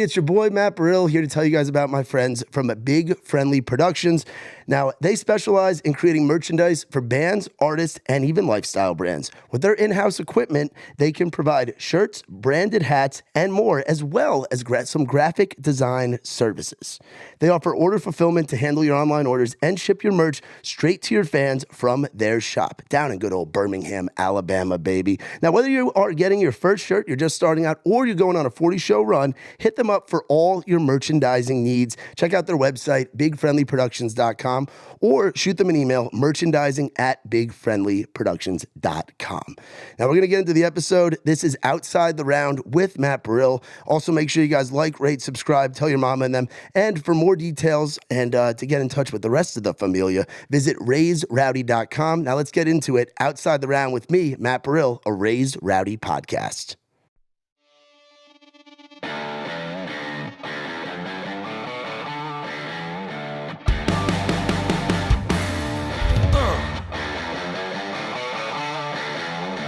It's your boy Matt Burrill here to tell you guys about my friends from Big Friendly Productions. Now, they specialize in creating merchandise for bands, artists, and even lifestyle brands. With their in-house equipment, they can provide shirts, branded hats, and more, as well as some graphic design services. They offer order fulfillment to handle your online orders and ship your merch straight to your fans from their shop down in good old Birmingham, Alabama, baby. Now, whether you are getting your first shirt, you're just starting out, or you're going on a 40-show run, hit them up for all your merchandising needs. Check out their website, bigfriendlyproductions.com, or shoot them an email, merchandising@bigfriendlyproductions.com. Now, we're going to get into the episode. This is Outside the Round with Matt Burrill. Also, make sure you guys like, rate, subscribe, tell your mama and them. And for more details and to get in touch with the rest of the familia, visit raisrowdy.com. Now, let's get into it. Outside the Round with me, Matt Burrill, a Raise Rowdy podcast.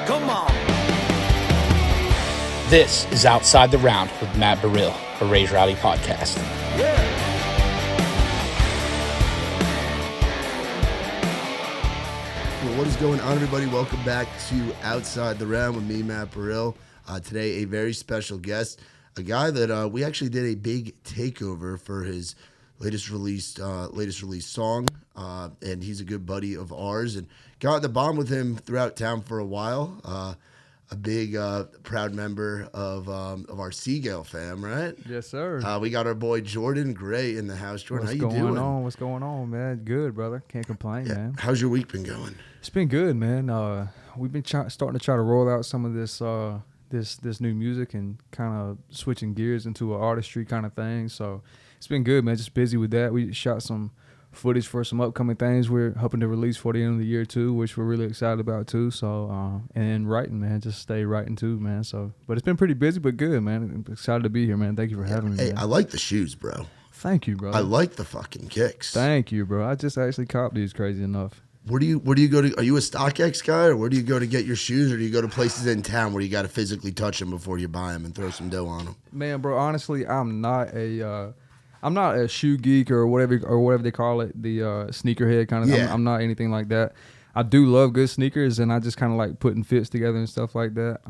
Come on. This is Outside the Round with Matt Burrill, a Raise Rowdy podcast. Yeah. Well, what is going on, everybody? Welcome back to Outside the Round with me, Matt Burrill. Today, a very special guest, a guy that we actually did a big takeover for his latest released song, and he's a good buddy of ours, and got in the bond with him throughout town for a while. A big proud member of our Seagull fam, right? Yes, sir. We got our boy Jordan Gray in the house. Jordan, What's how you doing? What's going on, man? Good, brother. Can't complain, man. How's your week been going? It's been good, man. We've been starting to try to roll out some of this this new music and kind of switching gears into an artistry kind of thing. So it's been good, man. Just busy with that. We shot some footage for some upcoming things we're hoping to release for the end of the year too, which we're really excited about too. So and writing, man, just stay writing too, man. So but it's been pretty busy but good, man. I'm excited to be here, man. Thank you for having me. Hey, man. I like the shoes, bro. Thank you, bro. I like the fucking kicks. Thank you, bro. I just actually copped these, crazy enough. Where do you go to? Are you a StockX guy, or where do you go to get your shoes, or do you go to places in town where you got to physically touch them before you buy them and throw some dough on them? Man, bro, honestly, I'm not a shoe geek or whatever they call it, the sneakerhead kind of. Yeah. I'm not anything like that. I do love good sneakers, and I just kind of like putting fits together and stuff like that.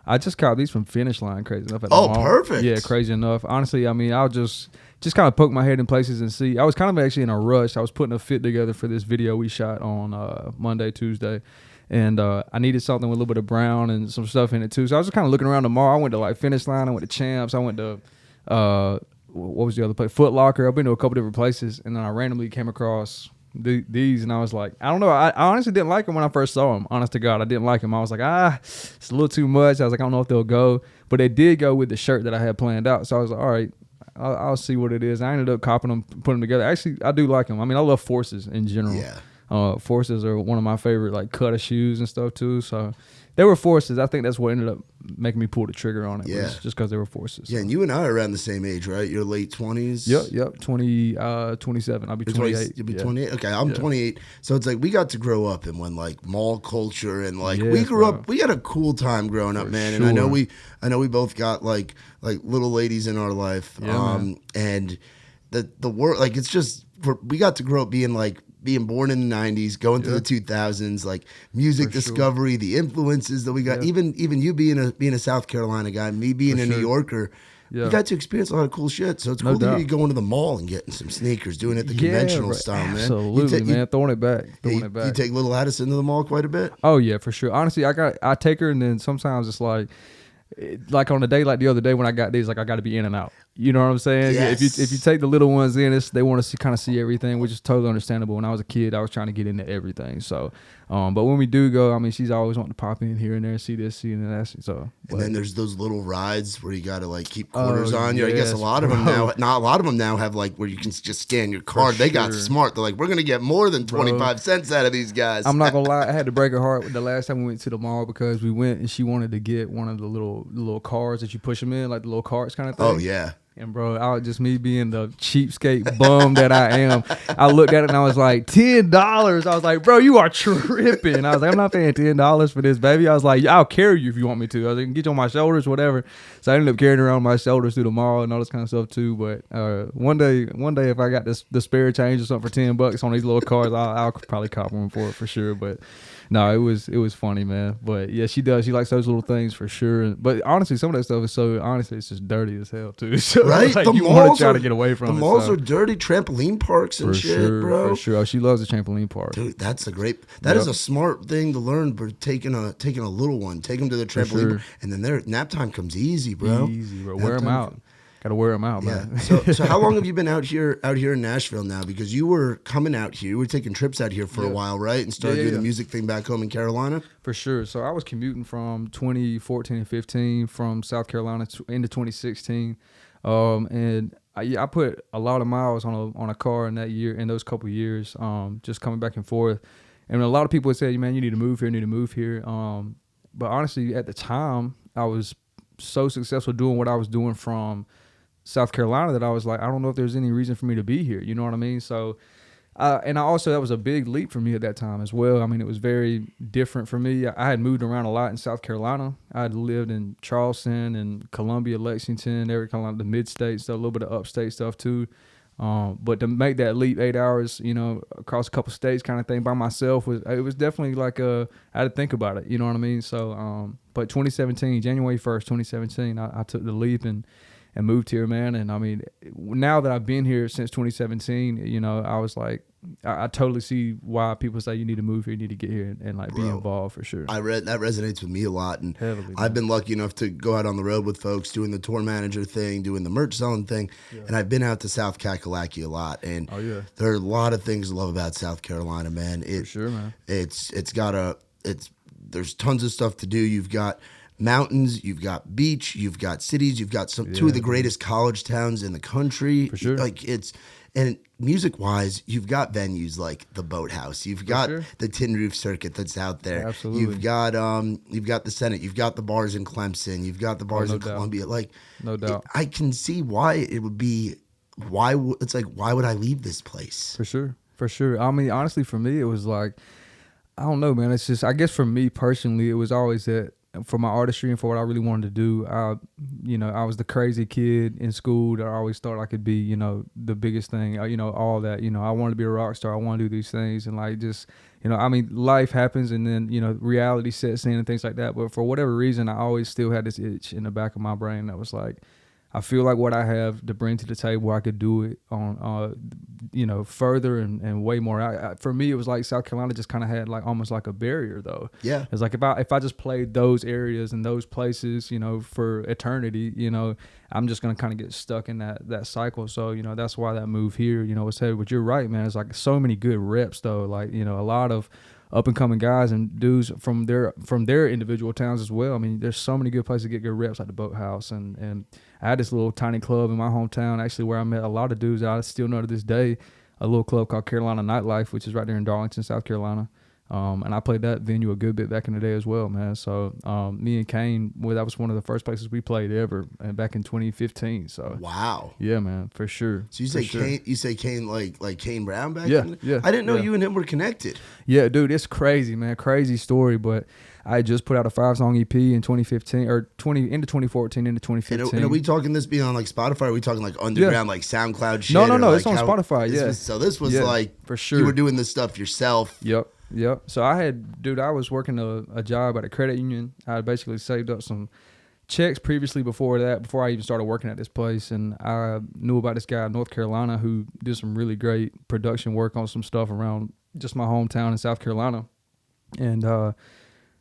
I just caught these from Finish Line, crazy enough. At the mall. Perfect. Yeah, crazy enough. Honestly, I mean, I'll just kind of poke my head in places and see. I was kind of actually in a rush. I was putting a fit together for this video we shot on Monday, Tuesday. And I needed something with a little bit of brown and some stuff in it too. So I was just kind of looking around the mall. I went to like Finish Line. I went to Champs. I went to what was the other place? Foot Locker. I've been to a couple different places, and then I randomly came across these, and I was like, I don't know. I honestly didn't like them when I first saw them. Honest to God, I didn't like them. I was like, it's a little too much. I was like, I don't know if they'll go, but they did go with the shirt that I had planned out. So I was like, all right, I'll see what it is. I ended up copping them, putting them together. Actually, I do like them. I mean, I love Forces in general. Yeah. Forces are one of my favorite like cut of shoes and stuff too. So they were Forces. I think that's what ended up making me pull the trigger on it. Yeah. Was just because they were Forces. Yeah, and you and I are around the same age, right? You're late 20s? Yep. 27. I'll be 28. You'll be 28? Okay, I'm 28. So it's like we got to grow up in when like mall culture and like we Yes, grew bro. up, we had a cool time growing up, For man. sure. And I know we both got like little ladies in our life. Yeah, man. And the world, like it's just, we got to grow up being born in the 90s, going through the 2000s, like music For sure. discovery, the influences that we got, Yeah. even you being a South Carolina guy, me being For a New sure. Yorker, we Yeah. got to experience a lot of cool shit. So it's No cool to hear doubt. you going to the mall and getting some sneakers, doing it the conventional right. style, man. Absolutely, man. Throwing it back. You take little Addison to the mall quite a bit? Oh yeah, for sure. Honestly, I take her, and then sometimes it's like on a day like the other day when I got these, like I got to be in and out. You know what I'm saying? Yes. If you take the little ones in, they want to kind of see everything, which is totally understandable. When I was a kid, I was trying to get into everything. So, but when we do go, I mean, she's always wanting to pop in here and there, see this, see that. So, And then there's those little rides where you got to like keep quarters on you. I guess yes, a lot of them now, not a lot of them now have like where you can just scan your card. They got sure. smart. They're like, we're gonna get more than 25 cents out of these guys. I'm not gonna lie, I had to break her heart the last time we went to the mall because we went and she wanted to get one of the little cars that you push them in, like the little carts kind of thing. Oh yeah. And bro, I was just me being the cheapskate bum that I am. I looked at it and I was like, $10. I was like, bro, you are tripping. I was like, I'm not paying $10 for this, baby. I was like, I'll carry you if you want me to. I was like, I can get you on my shoulders, whatever. So I ended up carrying around my shoulders through the mall and all this kind of stuff too. But one day, if I got the spare change or something for $10 on these little cars, I'll probably cop one for it for sure. But no, it was funny, man. But yeah, she does. She likes those little things for sure. But honestly, some of that stuff is it's just dirty as hell too. So Right? like, The you want malls to try are to get away from the it. malls so. are dirty. Trampoline parks and For shit, sure, bro. for sure. Oh, she loves the trampoline park. Dude, that's that is a smart thing to learn. But taking a little one, take them to the trampoline, sure. and then their nap time comes easy, bro. Easy, bro. Nap Wear them time out. Got to wear them out, Yeah. man. So how long have you been out here in Nashville now? Because you were coming out here, you were taking trips out here for a while, right? And started doing the music thing back home in Carolina. For sure. So I was commuting from 2014 and 15 from South Carolina into 2016, and I put a lot of miles on a car in those couple years, just coming back and forth. And a lot of people would say, man, you need to move here, but honestly, at the time, I was so successful doing what I was doing from South Carolina that I was like, I don't know if there's any reason for me to be here. You know what I mean? So, and that was a big leap for me at that time as well. I mean, it was very different for me. I had moved around a lot in South Carolina. I had lived in Charleston and Columbia, Lexington, every kind of the mid-state stuff, a little bit of upstate stuff too. But to make that leap 8 hours, across a couple states kind of thing by myself was definitely like I had to think about it. You know what I mean? So, but 2017, January 1st, 2017, I took the leap and moved here, man. And I mean, now that I've been here since 2017, I was like, I totally see why people say you need to move here, you need to get here and like be involved for sure. That resonates with me a lot, and Heavily, I've been lucky enough to go out on the road with folks, doing the tour manager thing, doing the merch selling thing, and I've been out to South Kakalaki a lot, and there are a lot of things to love about South Carolina, man. For sure, man. There's tons of stuff to do. You've got mountains, you've got beach, you've got cities, you've got two of the greatest college towns in the country. For sure. And music wise, you've got venues like the Boathouse, you've got the Tin Roof Circuit that's out there. Absolutely. You've got the Senate, you've got the bars in Clemson, you've got the bars in Columbia. Like, no doubt. I can see why it would be. Why would I leave this place? For sure. I mean, honestly, for me, it was like, I don't know, man. It's just, I guess for me personally, it was always that for my artistry and for what I really wanted to do. I was the crazy kid in school that I always thought I could be, the biggest thing, all that, I wanted to be a rock star. I want to do these things and like just, I mean, life happens and then, reality sets in and things like that. But for whatever reason, I always still had this itch in the back of my brain that was like, I feel like what I have to bring to the table, I could do it on, further and way more. For me, it was like South Carolina just kind of had like almost like a barrier though. Yeah. It's like if I just played those areas and those places, for eternity, I'm just gonna kind of get stuck in that cycle. So that's why that move here, was headed. But you're right, man. It's like so many good reps though. Like a lot of up and coming guys and dudes from their individual towns as well. I mean, there's so many good places to get good reps like the Boathouse and I had this little tiny club in my hometown actually where I met a lot of dudes I still know to this day, a little club called Carolina Nightlife, which is right there in Darlington, South Carolina. And I played that venue a good bit back in the day as well, man. So me and Kane, that was one of the first places we played ever, and back in 2015. So wow, yeah, man, for sure. So you say Kane like Kane Brown back? Yeah, then? yeah. I didn't know you and him were connected. Yeah, dude, it's crazy, man. Crazy story, but I just put out a 5-song EP in 2015 or into 2014 into 2015. And are we talking this being on like Spotify? Or are we talking like underground, like SoundCloud shit? No, like it's on Spotify. Yeah. So this was like for sure. You were doing this stuff yourself. Yep. So I was working a job at a credit union. I had basically saved up some checks previously before I even started working at this place. And I knew about this guy in North Carolina who did some really great production work on some stuff around just my hometown in South Carolina. And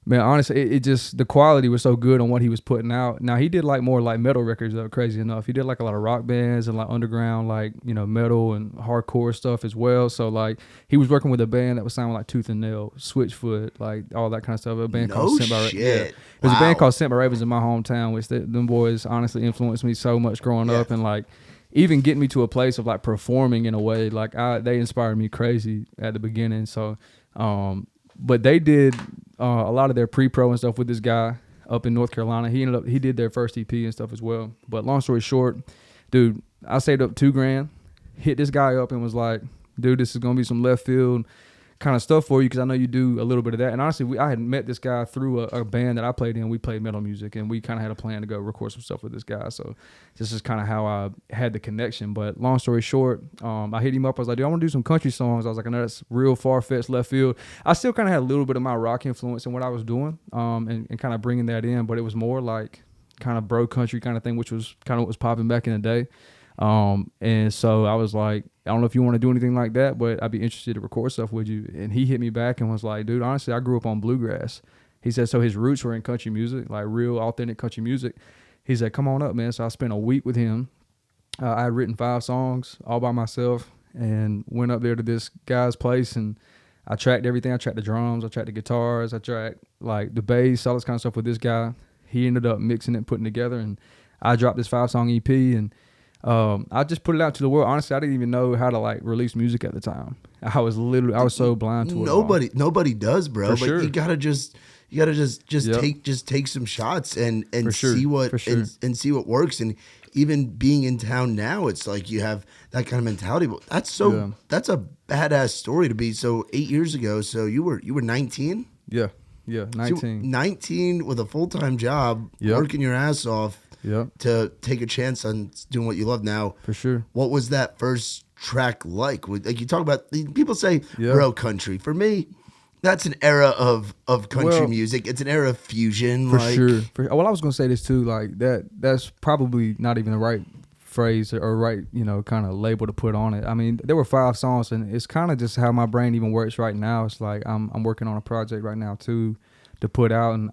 man, honestly, it just, the quality was so good on what he was putting out. Now, he did like more like metal records, though, crazy enough. He did like a lot of rock bands and like underground, like, metal and hardcore stuff as well. So like, he was working with a band that was sounding like Tooth and Nail, Switchfoot, like all that kind of stuff. A band called Sent by Ravens. Yeah. There's a band called Sent by Ravens in my hometown, which them boys honestly influenced me so much growing up, and like, even getting me to a place of like performing in a way, like they inspired me crazy at the beginning. So, but they did a lot of their pre-pro and stuff with this guy up in North Carolina. He did their first EP and stuff as well. But long story short, dude, I saved up $2,000, hit this guy up and was like, dude, this is gonna be some left field kind of stuff for you because I know you do a little bit of that. And honestly, I had met this guy through a band that I played in. We played metal music, and we kind of had a plan to go record some stuff with this guy. So this is kind of how I had the connection. But long story short, I hit him up. I was like, dude, I want to do some country songs. I was like, I know that's real far-fetched left field. I still kind of had a little bit of my rock influence in what I was doing, and kind of bringing that in. But it was more like kind of bro country kind of thing, which was kind of what was popping back in the day. And so I was like, I don't know if you want to do anything like that, but I'd be interested to record stuff with you. And he hit me back and was like, dude, honestly, I grew up on bluegrass. He said, so his roots were in country music, like real authentic country music. He said, come on up, man. So I spent a week with him. I had written 5 songs all by myself and went up there to this guy's place, and I tracked everything. I tracked the drums, I tracked the guitars, I tracked like the bass, all this kind of stuff with this guy. He ended up mixing it, putting it together, and I dropped this 5-song EP, and I just put it out to the world. Honestly, I didn't even know how to like release music at the time. I was so blind to it. Nobody does, bro. For but sure. you gotta just take some shots and see what and see what works. And even being in town now, it's like you have that kind of mentality. But that's a badass story to be. So 8 years ago, so you were 19? Yeah, 19. So 19 with a full-time job, working your ass off. Yep. To take a chance on doing what you love now. For sure. What was that first track like? Like you talk about, people say bro country. For me, that's an era of country music. It's an era of fusion. For sure. Well, I was going to say this too, like that's probably not even the right phrase or right, kind of label to put on it. I mean, there were 5 songs, and it's kind of just how my brain even works right now. It's like I'm working on a project right now too to put out, and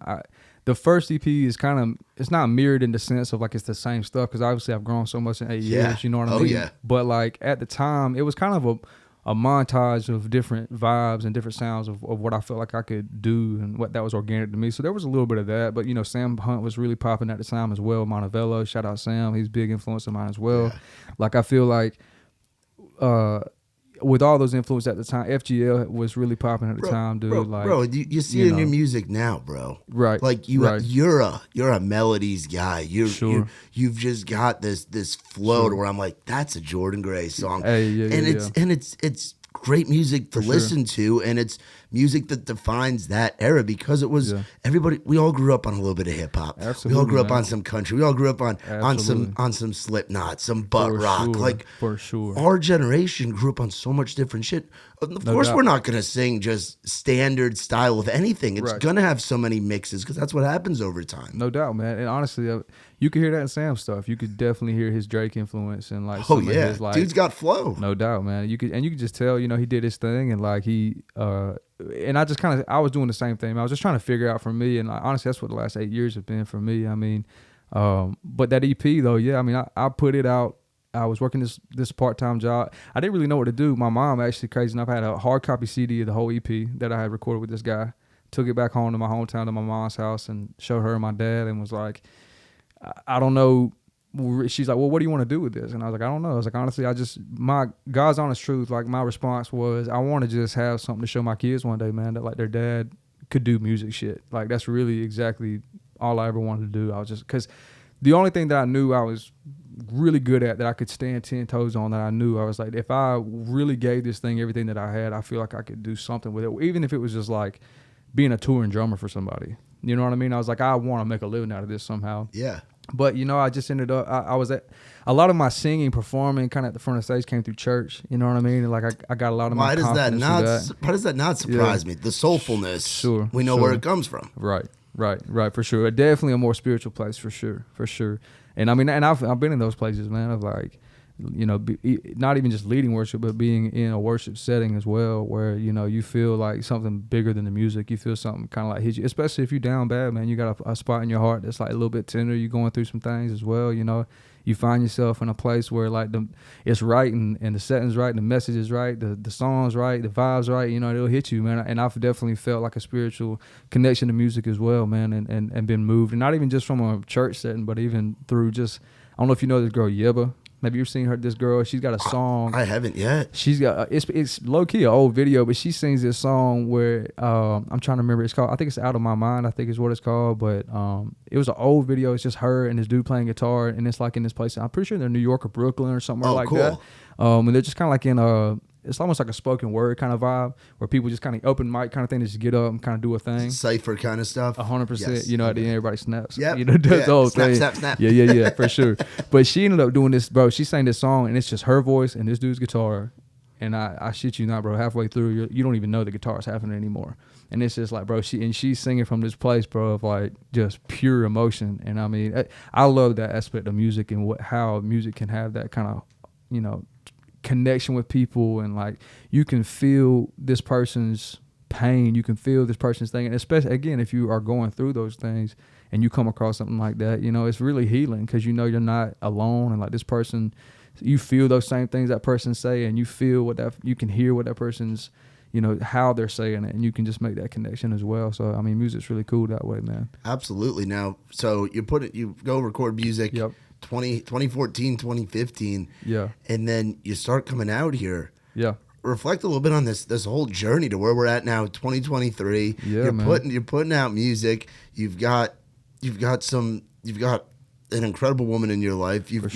the first EP is it's not mirrored in the sense of like it's the same stuff, because obviously I've grown so much in 8 years, you know what I mean? Yeah. But like at the time, it was kind of a montage of different vibes and different sounds of what I felt like I could do and what that was organic to me. So there was a little bit of that, but Sam Hunt was really popping at the time as well. Montevello, shout out Sam, he's a big influence of mine as well. Yeah. Like I feel like with all those influences at the time, FGL was really popping at the time, dude. You see it in your music now, bro. Right. Like you're a melodies guy. You've just got this flow to where I'm like, that's a Jordan Gray song. It's great music to listen to, and it's music that defines that era, because it was we all grew up on a little bit of hip hop. We all grew up on some country. We all grew up on some Slipknot, some butt rock. For sure. Our generation grew up on so much different shit. Of course, we're not gonna sing just standard style of anything. It's gonna have so many mixes, because that's what happens over time. No doubt, man. And honestly, you could hear that in Sam's stuff. You could definitely hear his Drake influence and like some of his, like, dude's got flow. No doubt, man. You could just tell, he did his thing, and like he and I just I was doing the same thing. I was just trying to figure out for me, and like, honestly, that's what the last 8 years have been for me. I mean, but that EP though, I mean, I put it out. I was working this part-time job. I didn't really know what to do. My mom, actually, crazy enough, had a hard copy CD of the whole EP that I had recorded with this guy. Took it back home to my hometown, to my mom's house, and showed her and my dad, and was like, I don't know. She's like, well, what do you want to do with this? And I was like, I don't know. I was like, honestly, my God's honest truth, like my response was, I want to just have something to show my kids one day, man, that like their dad could do music shit. Like that's really exactly all I ever wanted to do. I was just, because the only thing that I knew I was really good at, that I could stand 10 toes on, that I knew, I was like, if I really gave this thing everything that I had, I feel like I could do something with it, even if it was just like being a touring drummer for somebody. You know what I mean? I was like, I want to make a living out of this somehow. Yeah. But, I just ended up, I was at, a lot of my singing, performing kind of at the front of the stage came through church. You know what I mean? And like I got a lot of my confidence through that. Why does that not surprise me? The soulfulness. Sure. We know where it comes from. Right, for sure. Definitely a more spiritual place, for sure. And I mean, and I've been in those places, man, of like, not even just leading worship, but being in a worship setting as well, where, you feel like something bigger than the music. You feel something kind of like hit you, especially if you're down bad, man. You got a spot in your heart that's like a little bit tender. You're going through some things as well, You find yourself in a place where like it's right, and the setting's right, and the message is right, the song's right, the vibe's right, it'll hit you, man. And I've definitely felt like a spiritual connection to music as well, man, and been moved. And not even just from a church setting, but even through just, I don't know if you know this girl, Yeba. Have you ever seen her? This girl, she's got a song. I haven't yet. She's got it's low key an old video, but she sings this song where I'm trying to remember. It's called, I think it's Out of My Mind, I think is what it's called. But it was an old video. It's just her and this dude playing guitar, and it's like in this place. I'm pretty sure they're New York or Brooklyn or somewhere like that. And they're just kind of like in it's almost like a spoken word kind of vibe where people just kind of open mic kind of thing to just get up and kind of do a thing. Cypher kind of stuff. 100%. Yes. You know, at the end everybody snaps. Yep. You know, does the whole thing. Snap. Yeah, for sure. But she ended up doing this, bro. She sang this song and it's just her voice and this dude's guitar. And I shit you not, bro. Halfway through, you don't even know the guitar's happening anymore. And it's just like, bro, she's singing from this place, bro, of like just pure emotion. And I mean, I love that aspect of music and how music can have that kind of, you know, connection with people, and like you can feel this person's pain, you can feel this person's thing, and especially again if you are going through those things and you come across something like that, you know, it's really healing because you know you're not alone, and like this person, you feel those same things that person say, and you feel you can hear what that person's, you know, how they're saying it, and you can just make that connection as well. So I mean, music's really cool that way, man. Absolutely. Now, so you go record music. Yep. 2014, 2015. Yeah. And then you start coming out here. Yeah. Reflect a little bit on this whole journey to where we're at now, 2023. Yeah, you're putting out music. You've got an incredible woman in your life. You're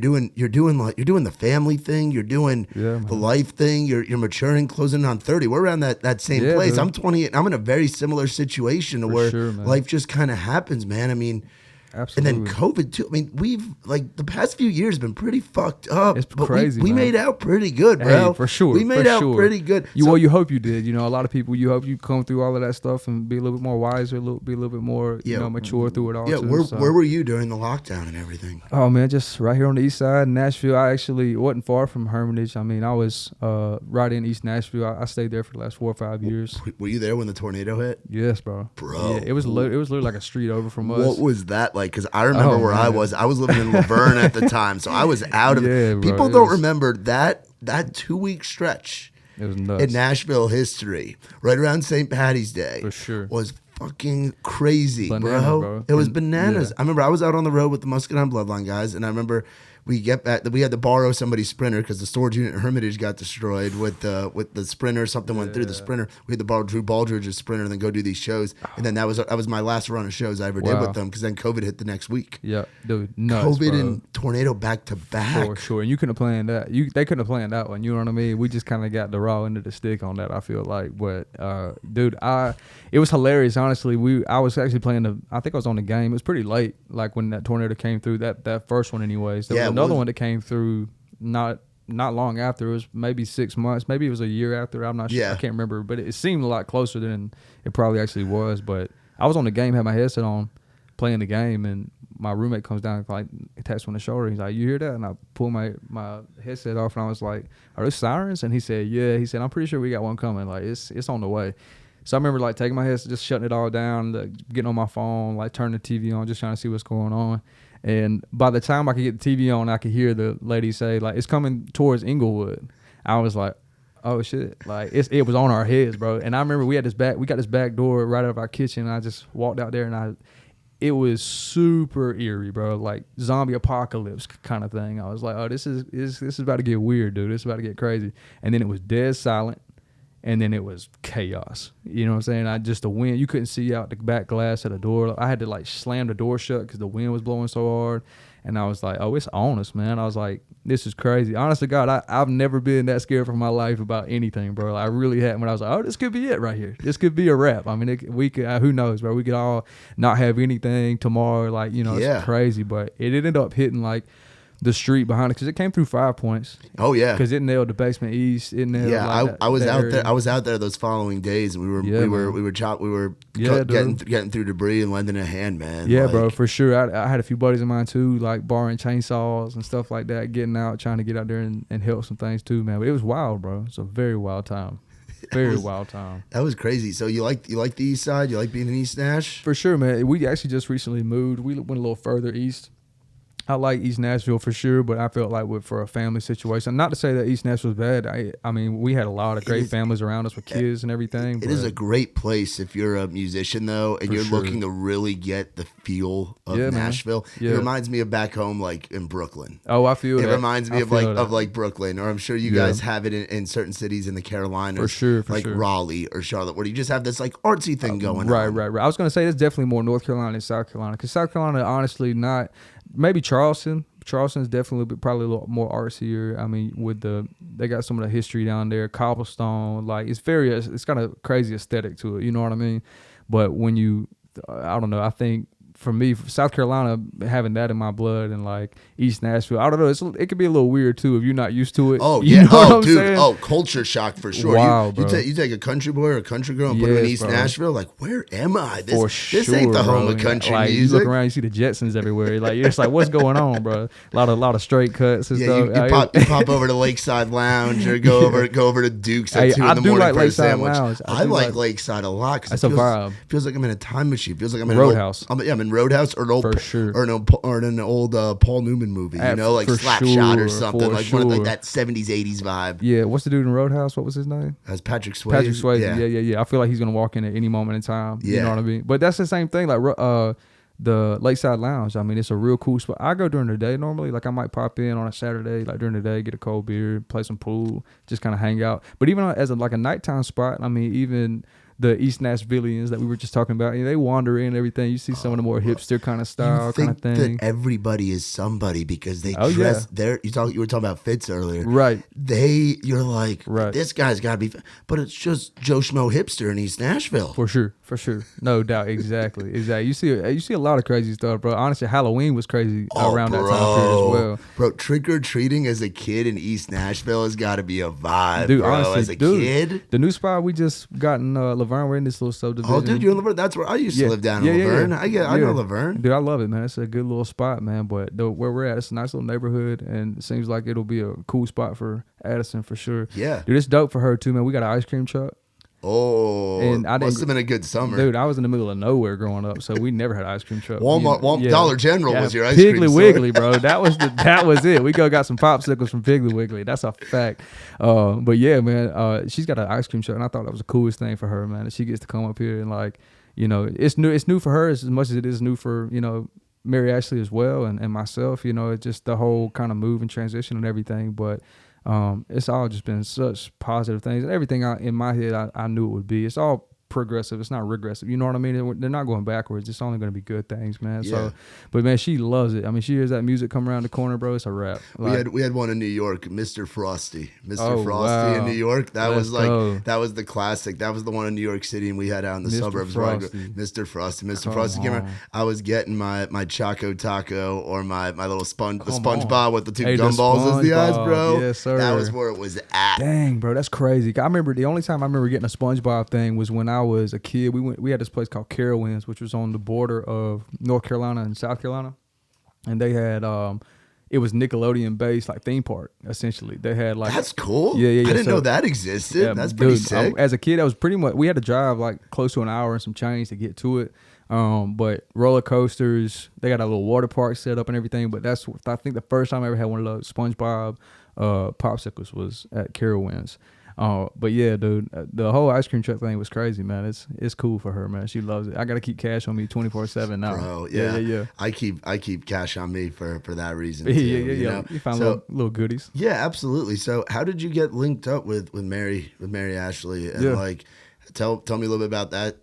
doing the family thing. You're doing the life thing. You're maturing, closing on 30. We're around that same place. Dude. I'm 28. I'm in a very similar situation to where sure, life just kind of happens, man. I mean. Absolutely. And then COVID too. I mean, we've like the past few years been pretty fucked up. It's crazy. We made out pretty good, bro. Hey, for sure. We made out pretty good. You hope you did. You know, a lot of people. You hope you come through all of that stuff and be a little bit more wiser, be a little bit more, you know, mature through it all. Yeah. Too, Where were you during the lockdown and everything? Oh man, just right here on the east side, Nashville. I actually wasn't far from Hermitage. I mean, I was right in East Nashville. I stayed there for the last 4 or 5 years. Were you there when the tornado hit? Yes, bro. Yeah, it was literally like a street over from us. What was that like? Because I remember where I was. I was living in Laverne at the time, so I was out of it. Bro, People don't remember that 2-week stretch. It was nuts. In Nashville history, right around St. Patty's Day, For sure. was fucking crazy, bro. It was bananas. I remember I was out on the road with the Muscadine Bloodline guys, and I remember we had to borrow somebody's Sprinter because the storage unit in Hermitage got destroyed with the Sprinter. Something went through the Sprinter. We had to borrow Drew Baldridge's Sprinter and then go do these shows. And then that was my last run of shows I ever did with them because then COVID hit the next week. Yeah, dude, nuts, COVID bro. and tornado back to back. For sure, and you couldn't have planned that. They couldn't have planned that one. You know what I mean? We just kind of got the raw end of the stick on that. I feel like, but dude, it was hilarious. Honestly, I was actually playing I think I was on the game. It was pretty late, like when that tornado came through. That first one, anyways. There was another one that came through not long after. It was maybe 6 months. Maybe it was a year after. I'm not sure. I can't remember, but it seemed a lot closer than it probably actually was. But I was on the game, had my headset on, playing the game, and my roommate comes down, like taps me on the shoulder. He's like, "You hear that?" And I pull my headset off, and I was like, "Are those sirens?" And he said, "Yeah." He said, "I'm pretty sure we got one coming. Like it's on the way." So I remember like taking my headset, just shutting it all down, getting on my phone, like turning the TV on, just trying to see what's going on. And by the time I could get the TV on, I could hear the lady say, like, "It's coming towards Inglewood." I was like, "Oh shit!" Like it was on our heads, bro. And I remember we got this back door right out of our kitchen. And I just walked out there, and it was super eerie, bro. Like zombie apocalypse kind of thing. I was like, "Oh, this is about to get weird, dude. This is about to get crazy." And then it was dead silent. And then it was chaos. You know what I'm saying? The wind, you couldn't see out the back glass of the door. I had to like slam the door shut because the wind was blowing so hard. And I was like, "Oh, it's on us, man." I was like, "This is crazy." Honest to God, I've never been that scared for my life about anything, bro. I really hadn't. When I was like, "Oh, this could be it right here. This could be a wrap." I mean, we could. Who knows, bro? We could all not have anything tomorrow. Like, you know, it's crazy. But it ended up hitting like the street behind it because it came through 5 points. Oh yeah, because it nailed the basement east. It nailed. Yeah, I was out there. I was out there those following days, and we were getting through debris and lending a hand, man. Yeah, like, bro, for sure. I had a few buddies of mine too, like borrowing chainsaws and stuff like that, getting out, trying to get out there and help some things too, man. But it was wild, bro. It's a very wild time. Wild time. That was crazy. So you like the east side? You like being in East Nash? For sure, man. We actually just recently moved. We went a little further east. I like East Nashville for sure, but I felt like for a family situation, not to say that East Nashville's bad. I mean, we had a lot of great families around us with kids and everything. It is a great place if you're a musician, though, and you're looking to really get the feel of Nashville. Yeah. It reminds me of back home, like in Brooklyn. Oh, I feel that. It reminds me of like Brooklyn, or I'm sure you guys have it in certain cities in the Carolinas, for sure, like Raleigh or Charlotte, where you just have this like artsy thing going on. Right. I was gonna say it's definitely more North Carolina than South Carolina, because South Carolina, honestly, not maybe Charleston. Charleston's definitely probably a little more artsier. I mean, they got some of the history down there, cobblestone. Like it's got a crazy aesthetic to it. You know what I mean? But when I don't know. I think for me, South Carolina, having that in my blood, and like East Nashville, I don't know. It could be a little weird too if you're not used to it. Oh you yeah, know what I'm dude. saying? Oh, culture shock for sure. Wow, you take a country boy or a country girl and put them in East Nashville. Like, where am I? This ain't the home of country like, music. You look around, you see the Jetsons everywhere. Like you're just like, what's going on, bro? A lot of straight cuts and stuff. You pop over to Lakeside Lounge or go over to Duke's at 2 in the morning for a sandwich. Lounge. I like Lakeside a lot because it's a vibe. Feels like I'm in a time machine. Feels like I'm in Roadhouse. I'm in Roadhouse or an old or an old Paul Newman movie. You know, like Slapshot or something like one of like that 70s 80s vibe. Yeah, what's the dude in Roadhouse? What was his name? That's Patrick Swayze. Yeah. I feel like he's gonna walk in at any moment in time. Yeah. You know what I mean? But that's the same thing. Like the Lakeside Lounge. I mean, it's a real cool spot. I go during the day normally. Like I might pop in on a Saturday, like during the day, get a cold beer, play some pool, just kind of hang out. But even as a nighttime spot, I mean, even the East Nashvillians that we were just talking about, they wander in and everything. You see some of the more hipster kind of style kind of thing. That everybody is somebody because they dress. You were talking about Fitz earlier, right? You're like, this guy's got to be, but it's just Joe Schmo hipster in East Nashville. For sure, no doubt, exactly. You see a lot of crazy stuff, bro. Honestly, Halloween was crazy around that time period as well. Bro, trick or treating as a kid in East Nashville has got to be a vibe, dude. Bro, Honestly, as a kid, the new spot we just got in Laverne, we're in this little subdivision. Oh, dude, you're in Laverne. That's where I used to live down in Laverne. I know Laverne. Dude, I love it, man. It's a good little spot, man. But where we're at, it's a nice little neighborhood, and it seems like it'll be a cool spot for Addison for sure. Yeah. Dude, it's dope for her too, man. We got an ice cream truck. Oh, and must have been a good summer. Dude, I was in the middle of nowhere growing up, so we never had ice cream truck. Walmart, Dollar General was your ice cream store. Piggly Wiggly, bro. That was it. We got some popsicles from Piggly Wiggly. That's a fact. But yeah, man, she's got an ice cream truck, and I thought that was the coolest thing for her, man. That she gets to come up here and like, it's new for her as much as it is new for, Mary Ashley as well and myself. It's just the whole kind of move and transition and everything. But it's all just been such positive things, and everything in my head I knew it would be. It's all progressive. It's not regressive. You know what I mean? They're not going backwards. It's only going to be good things, man. Yeah. So, but man, she loves it. I mean, she hears that music come around the corner, bro. It's a wrap. Like, we had one in New York, Mr. Frosty in New York. That was the classic. That was the one in New York City, and we had out in the suburbs. Mr. Frosty came around. I was getting my Choco Taco or my little SpongeBob with the two gumballs as the eyes, bro. Yes, sir. That was where it was at. Dang, bro, that's crazy. I remember the only time I remember getting a SpongeBob thing was when I was a kid. We had this place called Carowinds, which was on the border of North Carolina and South Carolina, and they had it was Nickelodeon based, like theme park essentially. They had like, that's cool. Yeah. I didn't know that existed. Yeah, that's pretty sick. As a kid, that was pretty much, we had to drive like close to an hour and some change to get to it. But roller coasters, they got a little water park set up and everything. But I think the first time I ever had one of those SpongeBob popsicles was at Carowinds. But yeah, dude, the whole ice cream truck thing was crazy, man. It's cool for her, man. She loves it. I gotta keep cash on me 24/7 now. Bro, yeah. I keep cash on me for that reason. Too, yeah. You find little goodies. Yeah, absolutely. So, how did you get linked up with Mary Ashley? And like, tell me a little bit about that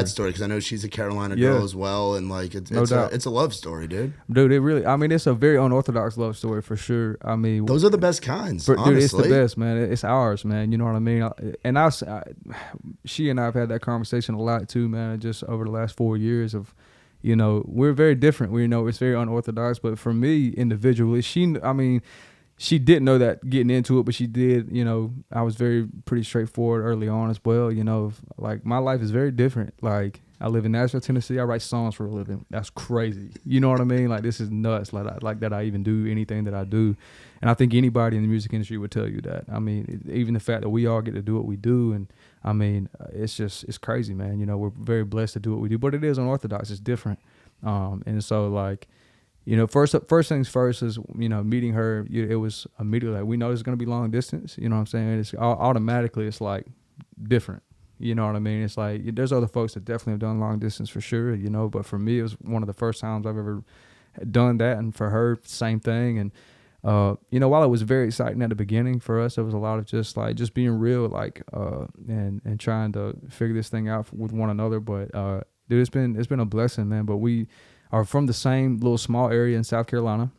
story, because I know she's a Carolina girl as well, and like it's a love story, dude. Dude, it really. I mean, it's a very unorthodox love story for sure. I mean, those are the best kinds. Honestly. Dude, it's the best, man. It's ours, man. You know what I mean? And she and I have had that conversation a lot too, man. Just over the last 4 years of, we're very different. It's very unorthodox. But for me individually, she didn't know that getting into it, but she did. I was pretty straightforward early on as well. Like my life is very different. Like I live in Nashville, Tennessee. I write songs for a living. That's crazy. You know what I mean? Like this is nuts. Like that I even do anything that I do. And I think anybody in the music industry would tell you that. I mean, even the fact that we all get to do what we do, and I mean, it's crazy, man. We're very blessed to do what we do, but it is unorthodox. It's different. And so like, first things first is, meeting her. It was immediately like, we know it's going to be long distance. You know what I'm saying? It's automatically, it's like different. You know what I mean? It's like, there's other folks that definitely have done long distance for sure, but for me, it was one of the first times I've ever done that. And for her, same thing. And, while it was very exciting at the beginning for us, it was a lot of just being real, and trying to figure this thing out with one another. But, dude, it's been a blessing, man. But we are from the same little small area in South Carolina.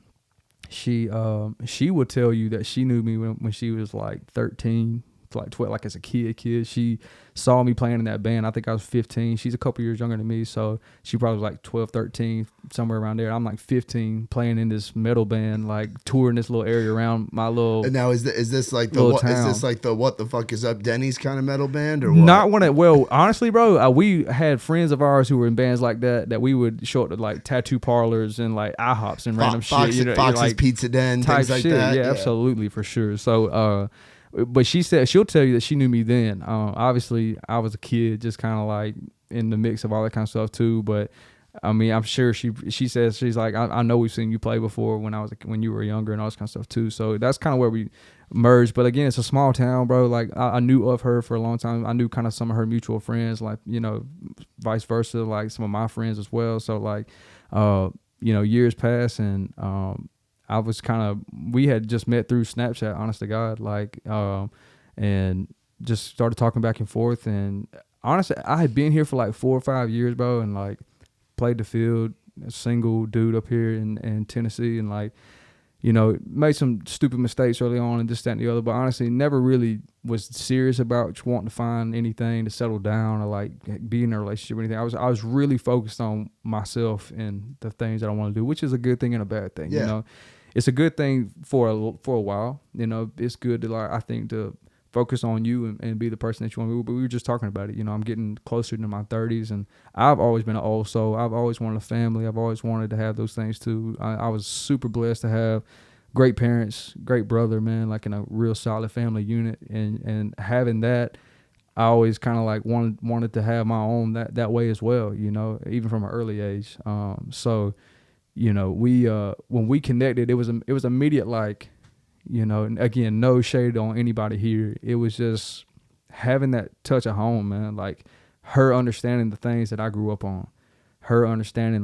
She would tell you that she knew me when she was like 13, like 12, like as a kid. She saw me playing in that band. I think I was 15. She's a couple years younger than me, so she probably was like 12, 13, somewhere around there. I'm like 15, playing in this metal band, like touring this little area around my little. And now is this like the what the fuck is up Denny's kind of metal band or what? Not one. Well, honestly, bro, we had friends of ours who were in bands like that we would show up to like tattoo parlors and like IHOPs and random shit. Fox's like Pizza Den, type things like shit. that. Yeah, absolutely, for sure. So, but she said she'll tell you that she knew me then. Obviously, I was a kid, just kind of like in the mix of all that kind of stuff too. But I mean, I'm sure she says, she's like, I know we've seen you play before when you were younger and all this kind of stuff too. So that's kind of where we merged. But again, it's a small town, bro. Like I knew of her for a long time. I knew kind of some of her mutual friends, like vice versa, like some of my friends as well. So like, years passed and I was we had just met through Snapchat, honest to God, and just started talking back and forth. And honestly, I had been here for like 4 or 5 years, bro, and like played the field, a single dude up here in Tennessee, and made some stupid mistakes early on and this, that, and the other, but honestly never really was serious about wanting to find anything to settle down or like be in a relationship or anything. I was really focused on myself and the things that I want to do, which is a good thing and a bad thing. Yeah. It's a good thing for a while. It's good to I think to focus on you and be the person that you want to be. But we were just talking about it. I'm getting closer to my 30s, and I've always been an old soul. I've always wanted a family. I've always wanted to have those things too. I was super blessed to have great parents, great brother, man, like in a real solid family unit, and having that, I always kind of like wanted to have my own that way as well. Even from an early age. So. We when we connected, it was immediate, and again, no shade on anybody here. It was just having that touch of home, man. Like her understanding the things that I grew up on, her understanding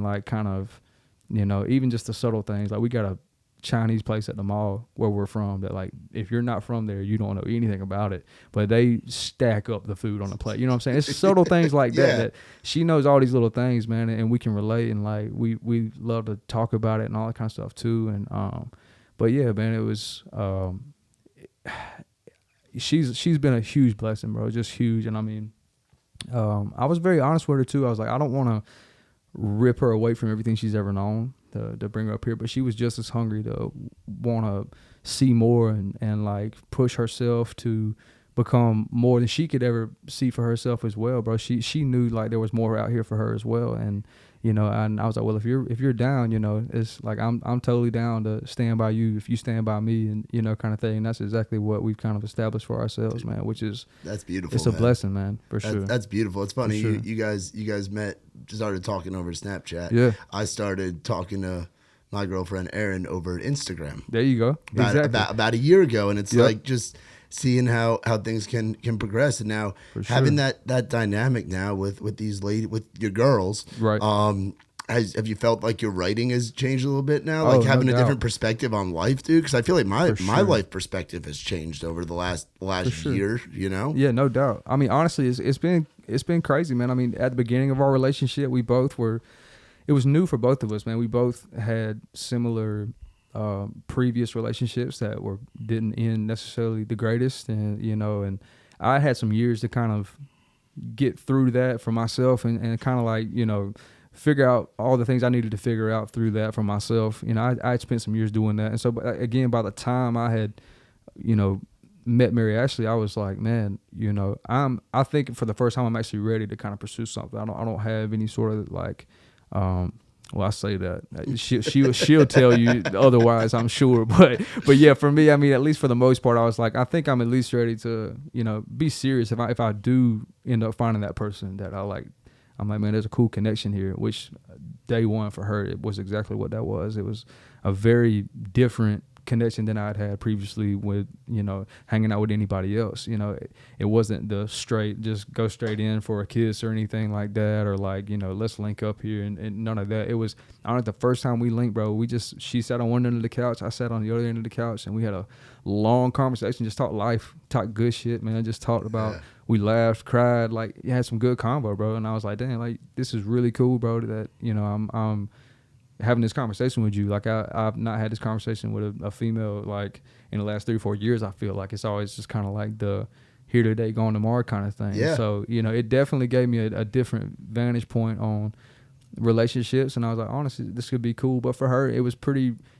even just the subtle things. Like we got a Chinese place at the mall where we're from that, like, if you're not from there, you don't know anything about it, but they stack up the food on the plate. You know what I'm saying? It's subtle things like that that she knows all these little things, man, and we can relate, and like we love to talk about it and all that kind of stuff too. And but yeah, man, it was she's been a huge blessing, bro, just huge. And I mean, I was very honest with her too. I was like, I don't want to rip her away from everything she's ever known to bring her up here, but she was just as hungry to want to see more and like push herself to become more than she could ever see for herself as well, bro. She knew like there was more out here for her as well. And and I was like, well, if you're down, it's like I'm totally down to stand by you if you stand by me, and kind of thing. And that's exactly what we've kind of established for ourselves, man, which is that's beautiful. It's a blessing, man, for sure. That's beautiful. It's funny, sure. you guys met, started talking over Snapchat. Yeah, I started talking to my girlfriend Erin over Instagram. There you go. About a year ago, and it's like just seeing how things can progress, and now having that dynamic now with these with your girls, right? Have you felt like your writing has changed a little bit now, like having a different perspective on life, dude? Because I feel like my life perspective has changed over the last year. Yeah, no doubt. I mean, honestly, it's been crazy, man. I mean, at the beginning of our relationship, we both were. It was new for both of us, man. We both had similar previous relationships that didn't end necessarily the greatest, and and I had some years to kind of get through that for myself, and kind of like figure out all the things I needed to figure out through that for myself. I spent some years doing that, and so again, by the time I had met Mary Ashley, I was like, man, I think for the first time I'm actually ready to kind of pursue something. I don't have any sort of like. Well, I say that she'll tell you otherwise, I'm sure, but yeah, for me, I mean, at least for the most part, I was like, I think I'm at least ready to be serious if I do end up finding that person that I like. I'm like, man, there's a cool connection here, which day one for her, it was exactly what that was. It was a very different connection than I'd had previously with, hanging out with anybody else. It wasn't the straight, just go straight in for a kiss or anything like that, or like, let's link up here, and none of that. It was, I don't know, the first time we linked, bro, she sat on one end of the couch, I sat on the other end of the couch, and we had a long conversation, just talked life, talked good shit, man, just talked about, we laughed, cried, like, you had some good combo, bro. And I was like, damn, like, this is really cool, bro, that, I'm having this conversation with you. Like, I've not had this conversation with a female, like, in the last 3 or 4 years. I feel like it's always just kind of like the here today, gone tomorrow kind of thing. Yeah. So, it definitely gave me a different vantage point on relationships. And I was like, honestly, this could be cool. But for her, it was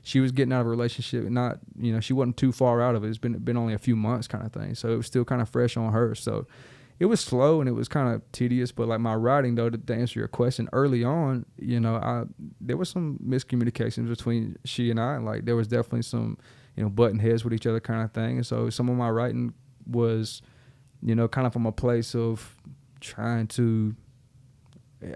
she was getting out of a relationship, not, she wasn't too far out of it. It's been only a few months kind of thing. So it was still kind of fresh on her. So it was slow and it was kind of tedious, but like my writing, though, to answer your question, early on, there was some miscommunications between she and I. Like, there was definitely some, butting heads with each other kind of thing. And so some of my writing was, kind of from a place of trying to,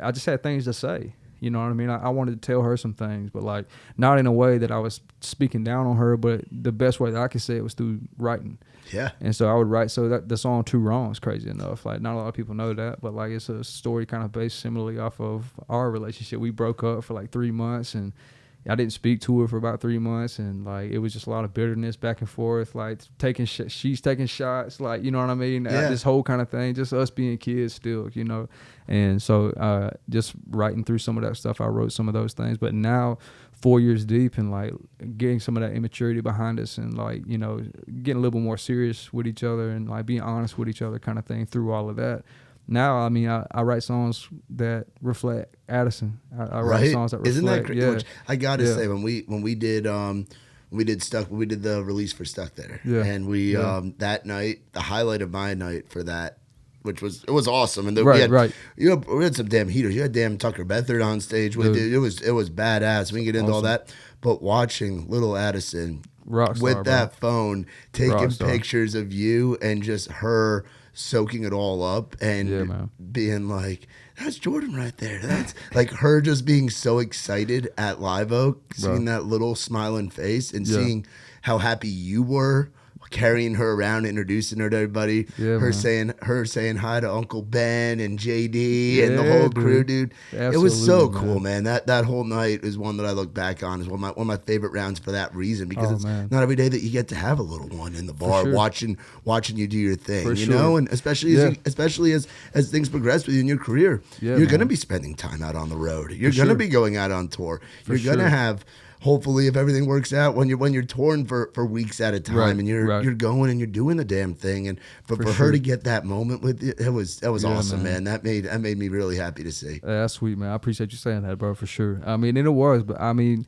I just had things to say. You know what I mean? I wanted to tell her some things, but like not in a way that I was speaking down on her, but the best way that I could say it was through writing. Yeah. And so I would write. So that the song "Too Wrong" is crazy enough. Like, not a lot of people know that, but like, it's a story kind of based similarly off of our relationship. We broke up for like 3 months, and I didn't speak to her for about 3 months, and like it was just a lot of bitterness back and forth, like she's taking shots, like, you know what I mean? This whole kind of thing, just us being kids still, and so just writing through some of that stuff, I wrote some of those things. But now 4 years deep and like getting some of that immaturity behind us, and like, getting a little bit more serious with each other and like being honest with each other kind of thing through all of that. Now, I mean, I write songs that reflect Addison. I write songs that reflect. Isn't that great? Yeah. I gotta say, when we did Stuck, we did the release for Stuck there, and we that night, the highlight of my night for that, which was, it was awesome, and then we had some damn heaters. You had damn Tucker Bethard on stage with it. It was badass. We can get into all that, but watching little Addison Rockstar, with that phone taking pictures of you and just her soaking it all up and being like, that's Jordan right there. That's like her just being so excited at Live Oak, seeing that little smiling face and seeing how happy you were carrying her around, introducing her to everybody, her saying hi to Uncle Ben and JD and the whole crew, dude. Absolutely, it was so cool, man. That whole night is one that I look back on as one of my favorite rounds for that reason, because it's not every day that you get to have a little one in the bar watching you do your thing, and especially as things progress with you in your career, you're gonna be spending time out on the road. You're gonna be going out on tour. You're gonna have, hopefully, if everything works out, when you're touring for weeks at a time, and you're going and you're doing the damn thing, and for her to get that moment with you, that was awesome, man. That made me really happy to see. That's sweet, man. I appreciate you saying that, bro, for sure. I mean, and it was, but I mean,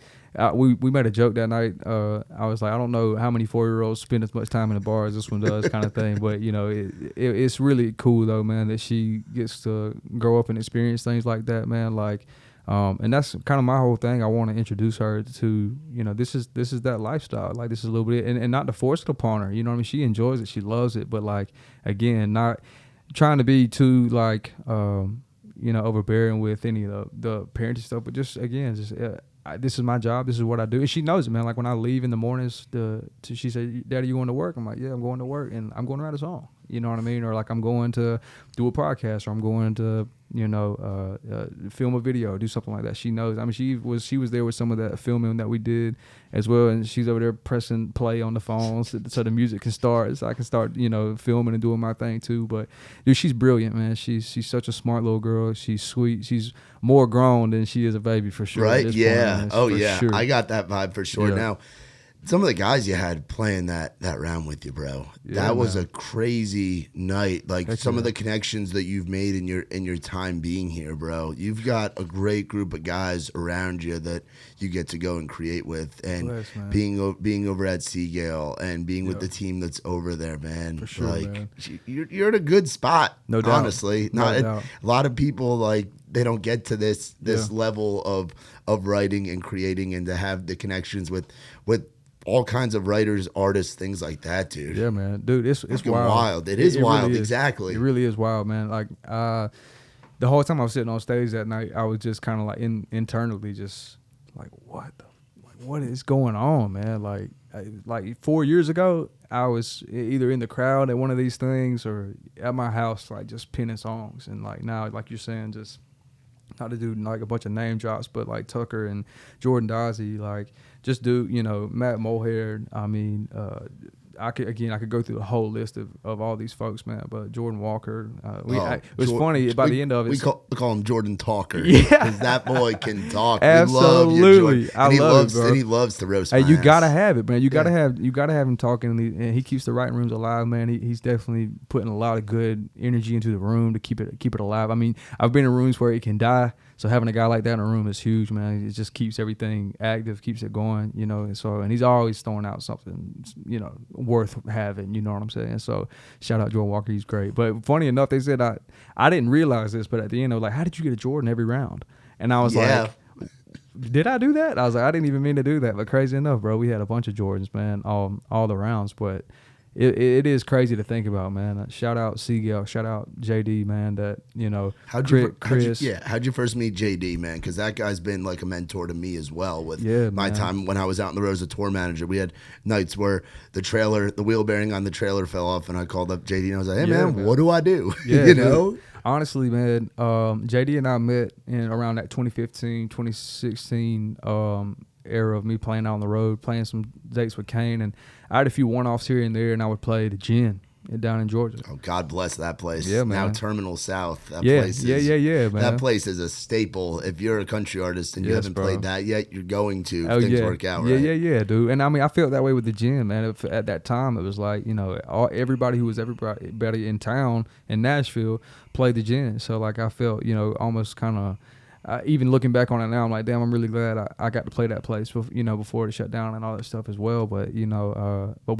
we made a joke that night. I was like, I don't know how many 4-year-olds spend as much time in the bar as this one does, kind of thing. But it's really cool though, man, that she gets to grow up and experience things like that, man. Like. And that's kind of my whole thing. I want to introduce her to, this is that lifestyle. Like, this is a little bit, and not to force it upon her. You know what I mean? She enjoys it. She loves it. But like, again, not trying to be too like, overbearing with any of the parenting stuff. But just, again, this is my job. This is what I do. And she knows it, man. Like, when I leave in the mornings, she said, "Daddy, you going to work?" I'm like, "Yeah, I'm going to work, and I'm going to write a song." You know what I mean? Or like, I'm going to do a podcast, or I'm going to, film a video, do something like that. She knows. I mean, she was there with some of that filming that we did as well, and she's over there pressing play on the phone so the music can start, so I can start, filming and doing my thing too. But dude, she's brilliant, man. She's such a smart little girl. She's sweet. She's more grown than she is a baby, for sure. Right? Yeah. Sure. I got that vibe for sure. Now, some of the guys you had playing that round with you, bro, that was a crazy night. Like, some of the connections that you've made in your time being here, bro. You've got a great group of guys around you that you get to go and create with, and being over at Seagale and being with the team that's over there, man. For sure, like, man. You're in a good spot. No doubt. Honestly, a lot of people, like, they don't get to this level of writing and creating, and to have the connections with all kinds of writers, artists, things like that, dude. Yeah, man. Dude, it's wild. It is wild, really is. Exactly. It really is wild, man. Like, the whole time I was sitting on stage that night, I was just kind of like internally just like, what is going on, man? Like 4 years ago, I was either in the crowd at one of these things or at my house, like just penning songs. And like now, like you're saying, just not to do like a bunch of name drops, but like Tucker and Jordan Dozzi, like just do, Matt Mulhare. I mean, I could go through the whole list of all these folks, man. But Jordan Walker, it was funny by the end of it. We call him Jordan Talker. Yeah, because that boy can talk. Absolutely, I love it, bro. And he loves to roast. Hey, my you ass. gotta have it, man. You gotta have him talking, and he keeps the writing rooms alive, man. He's definitely putting a lot of good energy into the room to keep it alive. I mean, I've been in rooms where it can die. So having a guy like that in a room is huge, man. It just keeps everything active, keeps it going, and he's always throwing out something, worth having, you know what I'm saying? So shout out Jordan Walker, he's great. But funny enough, they said I didn't realize this, but at the end, I was like, how did you get a Jordan every round? And I was like, did I do that? I was like, I didn't even mean to do that. But crazy enough, bro, we had a bunch of Jordans, man, all the rounds. But it is crazy to think about, man. Shout out Seagull, shout out JD, man. That how'd you first meet JD, man? Because that guy's been like a mentor to me as well. With my man. time when I was out on the road as a tour manager, we had nights where the wheel bearing on the trailer fell off, and I called up JD and I was like, "Hey, man, what do I do?" Yeah, you know. Honestly, man, JD and I met in around that 2015, 2016 era of me playing out on the road, playing some dates with Kane, and I had a few one-offs here and there, and I would play the Gin down in Georgia. Oh, God bless that place. Yeah, man. Now Terminal South. That Yeah, place man. That place is a staple. If you're a country artist and you haven't played that yet, you're going to. If things work out, right? Yeah, dude. And I mean, I felt that way with the Gin, man. At that time, it was like, everybody in town in Nashville played the Gin. So like, I felt, almost kind of. Even looking back on it now, I'm like, damn, I'm really glad I got to play that place, before it shut down and all that stuff as well. But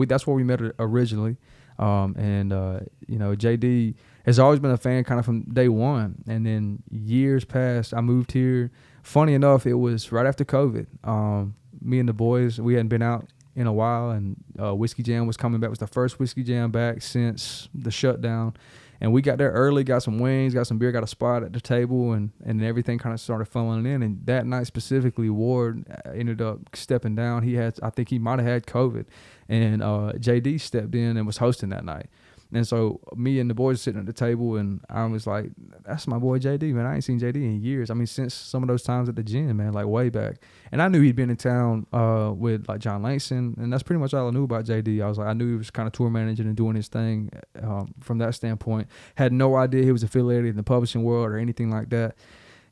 that's where we met originally, JD has always been a fan kind of from day one. And then years passed, I moved here. Funny enough, it was right after COVID. Me and the boys, we hadn't been out in a while, and Whiskey Jam was coming back. It was the first Whiskey Jam back since the shutdown. And we got there early, got some wings, got some beer, got a spot at the table, and everything kind of started funneling in. And that night specifically, Ward ended up stepping down. I think he might have had COVID. And JD stepped in and was hosting that night. And so me and the boys sitting at the table, and I was like, that's my boy JD, man. I ain't seen JD in years. I mean, since some of those times at the Gym, man, like way back. And I knew he'd been in town with like John Langston, and that's pretty much all I knew about JD. I knew he was kind of tour managing and doing his thing from that standpoint. Had no idea he was affiliated in the publishing world or anything like that.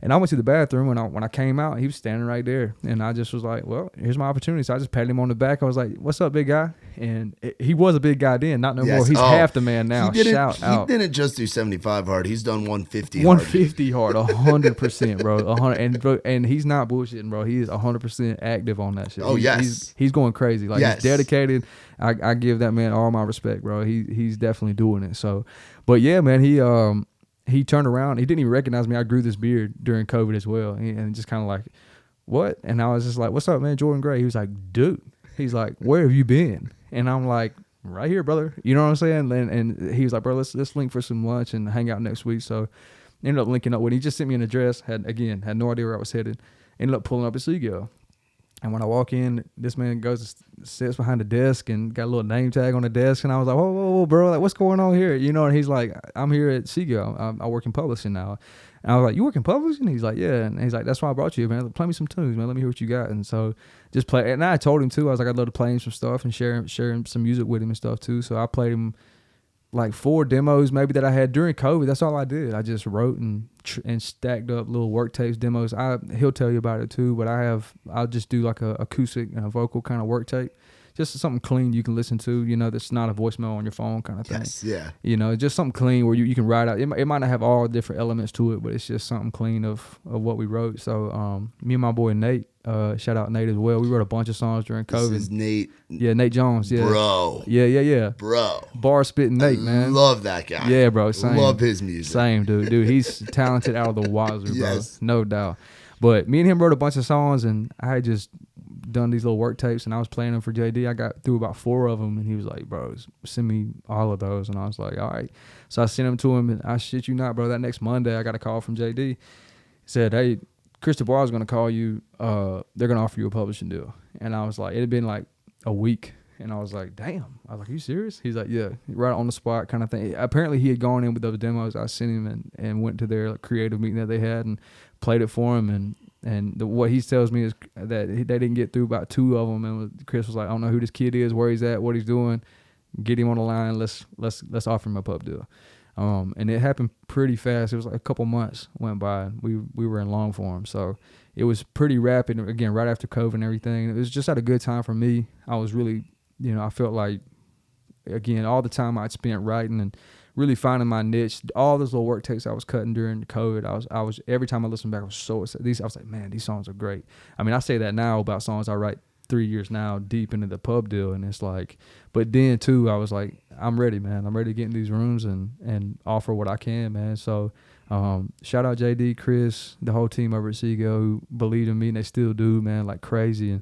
And I went to the bathroom when I came out, he was standing right there. And I just was like, well, here's my opportunity. So I just patted him on the back. I was like, what's up, big guy? And he was a big guy then, not no more. He's half the man now. Shout out. He didn't just do 75 hard. He's done 150 hard. 150 hard, 100%, bro. 100, and he's not bullshitting, bro. He is 100% active on that shit. Oh, yes. He's going crazy. Like, he's dedicated. I give that man all my respect, bro. He's definitely doing it. So, but yeah, man, he turned around. He didn't even recognize me. I grew this beard during COVID as well. And just kind of like, what? And I was just like, what's up, man? Jordan Gray. He was like, dude. He's like, where have you been? And I'm like, right here, brother. You know what I'm saying? And he was like, bro, let's link for some lunch and hang out next week. So ended up linking up with him. He just sent me an address. Had no idea where I was headed. Ended up pulling up at Seagull. And when I walk in, this man goes and sits behind the desk and got a little name tag on the desk. And I was like, whoa, bro, like, what's going on here? You know, and he's like, I'm here at Seagull. I work in publishing now. And I was like, you work in publishing? He's like, yeah. And he's like, that's why I brought you, man. Play me some tunes, man. Let me hear what you got. And so just play. And I told him, too. I was like, I'd love to play him some stuff and sharing some music with him and stuff, too. So I played him like 4 demos maybe that I had during COVID. That's all I did. I just wrote and stacked up little work tapes, demos. He'll tell you about it too, but I'll just do like a acoustic and a vocal kind of work tape. Just something clean you can listen to, that's not a voicemail on your phone kind of thing. Yes, yeah. Just something clean where you can write out. It might not have all different elements to it, but it's just something clean of what we wrote. So me and my boy Nate, shout out Nate as well. We wrote a bunch of songs during COVID. This is Nate. Yeah, Nate Jones. Yeah, bro. Yeah. Bro. Bar spitting Nate, man. Love that guy. Yeah, bro. Same. Love his music. Same, dude. He's talented out of the wazoo, yes. bro. No doubt. But me and him wrote a bunch of songs, and I just done these little work tapes, and I was playing them for JD. I got through about 4 of them, and he was like, bro, send me all of those. And I was like, all right. So I sent them to him, and I shit you not, bro, that next Monday I got a call from JD. He said, hey, Chris Dubois is going to call you. They're going to offer you a publishing deal. And I was like, it had been like a week. And I was like, damn. I was like, are you serious? He's like, yeah, right on the spot kind of thing. Apparently he had gone in with those demos I sent him and went to their creative meeting that they had and played it for him. And what he tells me is that they didn't get through about 2 of them. And Chris was like, I don't know who this kid is, where he's at, what he's doing. Get him on the line. Let's offer him a pub deal. And it happened pretty fast. It was like a couple months went by. We were in long form. So it was pretty rapid. Again, right after COVID and everything. It was just at a good time for me. I was really, I felt like, again, all the time I'd spent writing and really finding my niche. All those little work takes I was cutting during COVID, I was every time I listened back, I was so excited. I was like, man, these songs are great. I mean, I say that now about songs I write 3 years now deep into the pub deal, and it's like, but then too, I was like, I'm ready, man. I'm ready to get in these rooms and offer what I can, man. So shout out JD, Chris, the whole team over at Seagull who believed in me, and they still do, man, like crazy.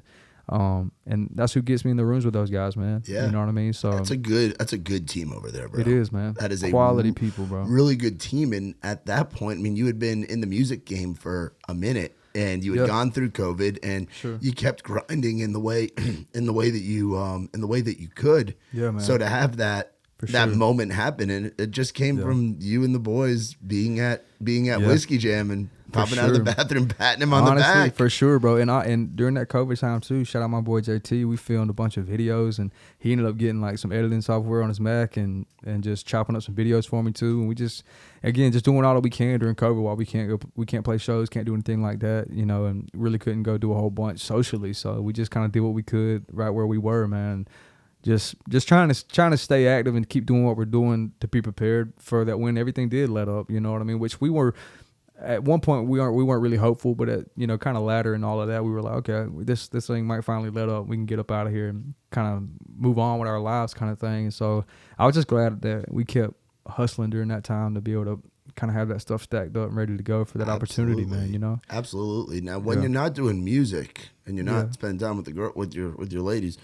And that's who gets me in the rooms with those guys, man. Yeah. You know what I mean? So that's a good team over there, bro. It is, man. That is quality people, bro. Really good team. And at that point, I mean, you had been in the music game for a minute, and you had gone through COVID, and you kept grinding in the way that you could. Yeah, man. So to have that moment happen, and it just came from you and the boys being at Whiskey Jam and popping out of the bathroom, patting him on the back. For sure, bro. And during that COVID time too, shout out my boy JT. We filmed a bunch of videos, and he ended up getting like some editing software on his Mac and just chopping up some videos for me too. And we just doing all that we can during COVID while we can't play shows, can't do anything like that, and really couldn't go do a whole bunch socially. So we just kind of did what we could right where we were, man. Just trying to stay active and keep doing what we're doing to be prepared for that when everything did let up. You know what I mean? Which we were. At one point, we weren't really hopeful, but at kind of latter and all of that, we were like, okay, this thing might finally let up. We can get up out of here and kind of move on with our lives, kind of thing. And so I was just glad that we kept hustling during that time to be able to kind of have that stuff stacked up and ready to go for that opportunity, man. Absolutely. Now, when you're not doing music and you're not spending time with your ladies,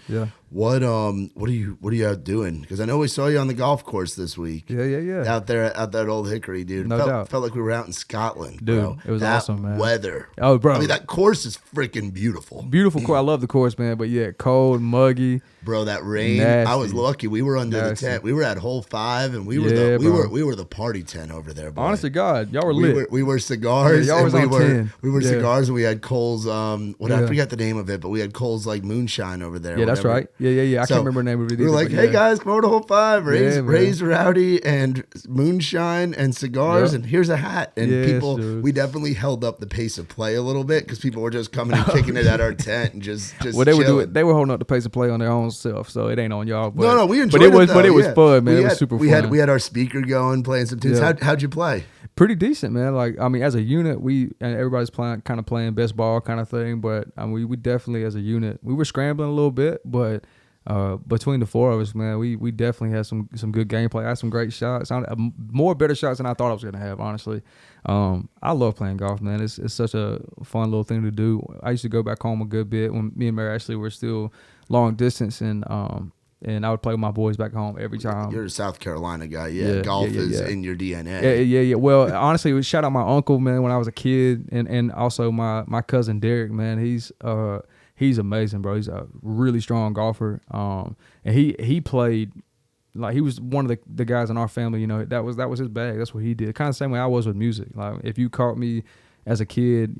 what are you out doing? Because I know we saw you on the golf course this week. Yeah. Out there at that Old Hickory, dude. No doubt. Felt like we were out in Scotland, dude. Bro. It was awesome, man. Weather. Oh, bro. I mean, that course is freaking beautiful. Beautiful course. I love the course, man. But yeah, cold, muggy. Bro, that rain. Nasty. I was lucky. We were under the tent. We were at hole 5, and we were the party tent over there. Boy. Honest to God, y'all were lit. We were cigars. Y'all was on 10. We were cigars, and we had Cole's. I forget the name of it, but we had Cole's like moonshine over there. Yeah, that's right. Yeah. I can't remember the name of it. We were like, hey guys, come over to hole 5. Raise Rowdy and moonshine and cigars, and here's a hat. And people, we definitely held up the pace of play a little bit because people were just coming and kicking it at our tent and just. Well, they would do it. They were holding up the pace of play on their own self, so it ain't on y'all. But, no, we enjoyed it. But it was fun, man. It was super fun. We had our speaker going, playing some tunes. How'd you play? Pretty decent, man. Like, I mean, as a unit, everybody's playing best ball kind of thing. But I mean, we definitely, as a unit, we were scrambling a little bit. But between the 4 of us, man, we definitely had some good gameplay. I had some great shots, more better shots than I thought I was gonna have. Honestly, I love playing golf, man. It's such a fun little thing to do. I used to go back home a good bit when me and Mary Ashley were still long distance, and I would play with my boys back home every time. You're a South Carolina guy. Golf is in your DNA. Yeah. Well, honestly, shout out my uncle, man, when I was a kid, and also my cousin Derek, man. He's amazing, bro. He's a really strong golfer. And he played, like, he was one of the guys in our family, that was his bag. That's what he did. Kind of the same way I was with music. Like, if you caught me as a kid,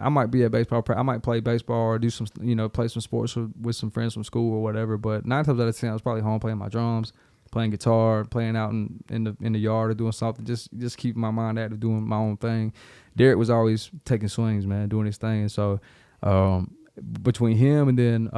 I might be at baseball. I might play baseball or do some, play some sports with some friends from school or whatever. But 9 times out of 10, I was probably home playing my drums, playing guitar, playing out in the yard or doing something. Just keeping my mind active, doing my own thing. Derek was always taking swings, man, doing his thing. And so between him and then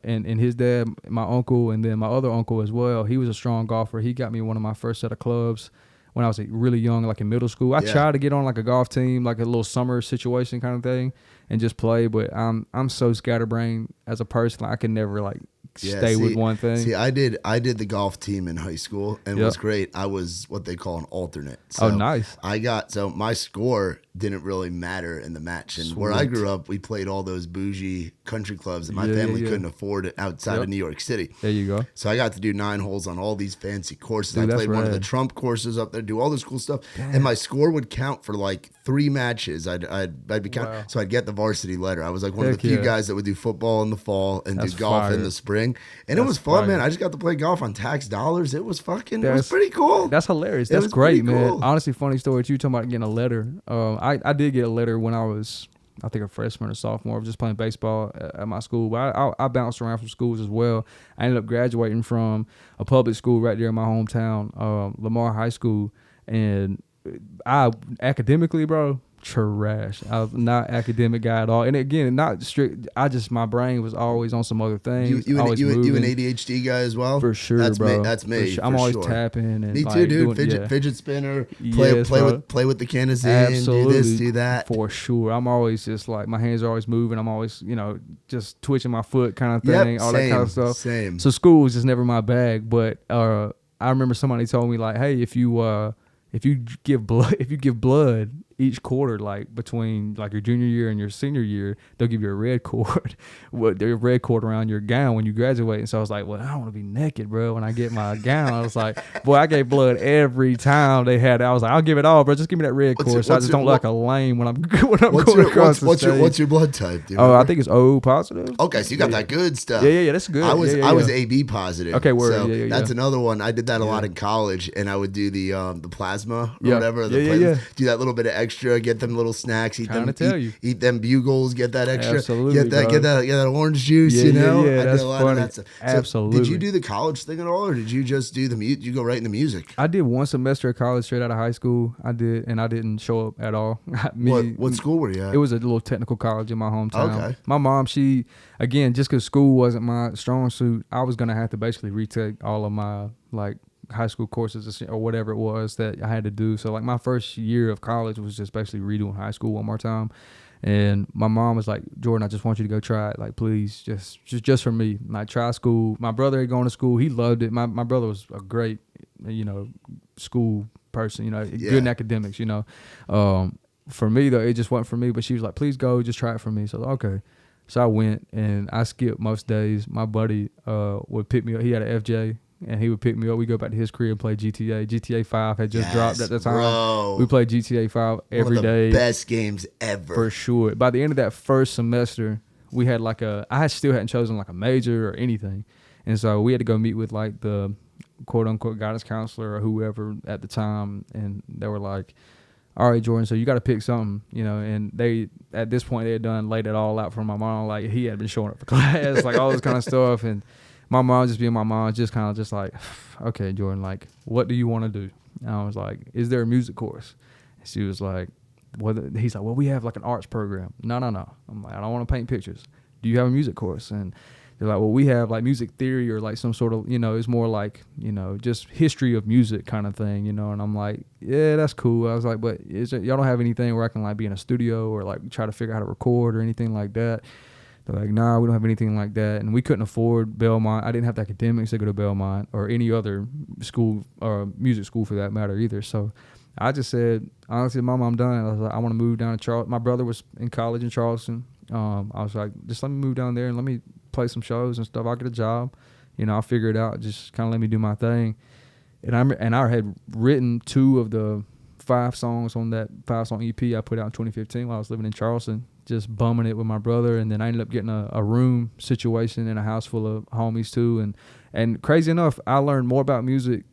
and his dad, my uncle, and then my other uncle as well, he was a strong golfer. He got me one of my first set of clubs when I was really young, like in middle school. I tried to get on like a golf team, like a little summer situation kind of thing, and just play. But I'm so scatterbrained as a person. Like, I can never stay with one thing. See, I did the golf team in high school, and it was great. I was what they call an alternate. So nice. my score didn't really matter in the match. And where Sweet. I grew up, we played all those bougie country clubs that my Yeah, family yeah. couldn't afford it outside of New York City. There you go. So I got to do 9 holes on all these fancy courses. Dude, I that's played one of the rad. Trump courses up there, do all this cool stuff. And my score would count for like 3 matches. I'd be Wow. so I'd get the varsity letter. I was like one of Heck the few yeah. guys that would do football in the fall and That's do golf in fire. the spring. And it That's was fun, man. fire. I just got to play golf on tax dollars. It was it was That's- pretty cool. That's hilarious. It That's was great, pretty man. cool. Honestly, funny story too. Talking about getting a letter. I did get a letter when I was, I think, a freshman or sophomore. I was just playing baseball at my school. But I bounced around from schools as well. I ended up graduating from a public school right there in my hometown, Lamar High School, and I academically, bro, trash. I was not academic guy at all. And again, not strict. My brain was always on some other things. You an moving. ADHD guy as well? For sure, that's bro. Me. That's me. For sure. I'm for always sure. tapping and Me like, too, dude. doing, Fidget spinner. Yes, bro. Play with the canisters. Absolutely. Do this, do that. For sure. I'm always just like, my hands are always moving. I'm always, just twitching my foot kind of Yep, thing, all that kind of stuff. Same. So school was just never my bag. But I remember somebody told me like, hey, if you give blood each quarter, like between like your junior year and your senior year, they'll give you a red cord. They're red cord around your gown when you graduate. And so I was like, well, I don't want to be naked, bro. When I get my gown, I was like, boy, I gave blood every time they had it. I was like, I'll give it all, bro. Just give me that red cord, so I just don't look like a lame when I'm going across the stage. What's your blood type? Do you Oh, I remember? think it's O positive. Okay, so you got that good stuff. Yeah, that's good. I was Yeah, I was yeah. AB positive. Okay, word. So Yeah. that's another one. I did that a lot in college, and I would do the plasma or Yeah. whatever. Yeah. Do that little bit of extra, get them little snacks, eat them bugles, get that extra, Absolutely, get that orange juice. Yeah, you know, yeah, I that's did a lot funny. of that stuff. So Absolutely. Did you do the college thing at all, or did you just do the music? You go right into music. I did one semester of college straight out of high school. I did, and I didn't show up at all. What school were you at? It was a little technical college in my hometown. Okay. My mom, she, again, just because school wasn't my strong suit, I was going to have to basically retake all of my, like, high school courses or whatever it was that I had to do. So, like, my first year of college was just basically redoing high school one more time. And my mom was like, Jordan, I just want you to go try it. Like, please, just for me. Like, try school. My brother had gone to school. He loved it. My brother was a great, school person, good in academics, For me, though, it just wasn't for me. But she was like, please go, just try it for me. So, okay. So I went, and I skipped most days. My buddy would pick me up. He had an FJ, and he would pick me up. We go back to his crib and play GTA. GTA 5 had just dropped at the time. Bro. We played GTA 5 every One of day. the best games ever. For sure. By the end of that first semester, we had I still hadn't chosen like a major or anything. And so we had to go meet with like the quote unquote guidance counselor or whoever at the time. And they were like, all right, Jordan, so you got to pick something, and they, at this point, they had laid it all out for my mom. Like, he had been showing up for class, like all this kind of stuff. And my mom, just being my mom, just kind of just like, okay, Jordan, like, what do you want to do? And I was like, is there a music course? And she was like, he's like, well, we have like an arts program. No. I'm like, I don't want to paint pictures. Do you have a music course? And they're like, well, we have like music theory or like some sort of, it's more like, just history of music kind of thing, And I'm like, yeah, that's cool. I was like, but y'all don't have anything where I can like be in a studio or like try to figure out how to record or anything like that? They're like, nah, we don't have anything like that. And we couldn't afford Belmont. I didn't have the academics to go to Belmont or any other school or music school for that matter either. So I just said, honestly, Mom, I'm done. I was like, I want to move down to Charleston. My brother was in college in Charleston. I was like, just let me move down there and let me play some shows and stuff. I'll get a job. I'll figure it out. Just kind of let me do my thing. And I had written 2 of the 5 songs on that 5-song EP I put out in 2015 while I was living in Charleston, just bumming it with my brother. And then I ended up getting a room situation in a house full of homies too. And crazy enough, I learned more about music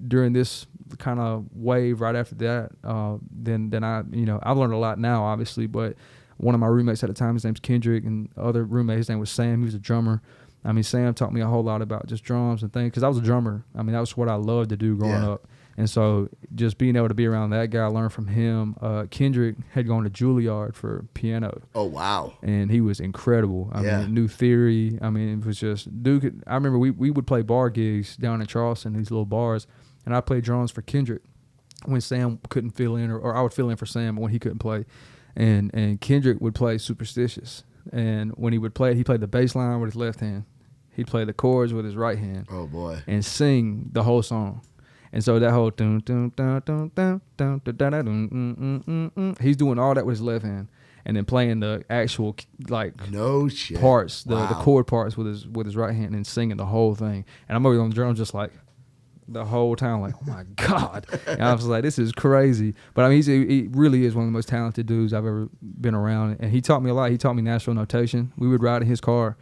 during this kind of wave right after that than I, I've learned a lot now, obviously, but one of my roommates at the time, his name's Kendrick, and the other roommate, his name was Sam. He was a drummer. I mean, Sam taught me a whole lot about just drums and things because I was a drummer. I mean, that was what I loved to do growing up. And so just being able to be around that guy, learn from him. Kendrick had gone to Juilliard for piano. Oh, wow. And he was incredible. I mean, new theory. I mean, it was just, dude, I remember we would play bar gigs down in Charleston, these little bars, and I played drums for Kendrick when Sam couldn't fill in, or I would fill in for Sam when he couldn't play. And Kendrick would play Superstitious. And when he would play it, he played the bass line with his left hand. He'd play the chords with his right hand. Oh, boy. And sing the whole song. And so that whole he's doing all that with his left hand, and then playing the actual like No shit. parts, the Wow. chord parts with his right hand, and singing the whole thing. And I'm over on the drums just like the whole time, like, oh my God. And I was like, this is crazy. But I mean, he really is one of the most talented dudes I've ever been around. And he taught me a lot. He taught me Nashville notation. We would ride in his car,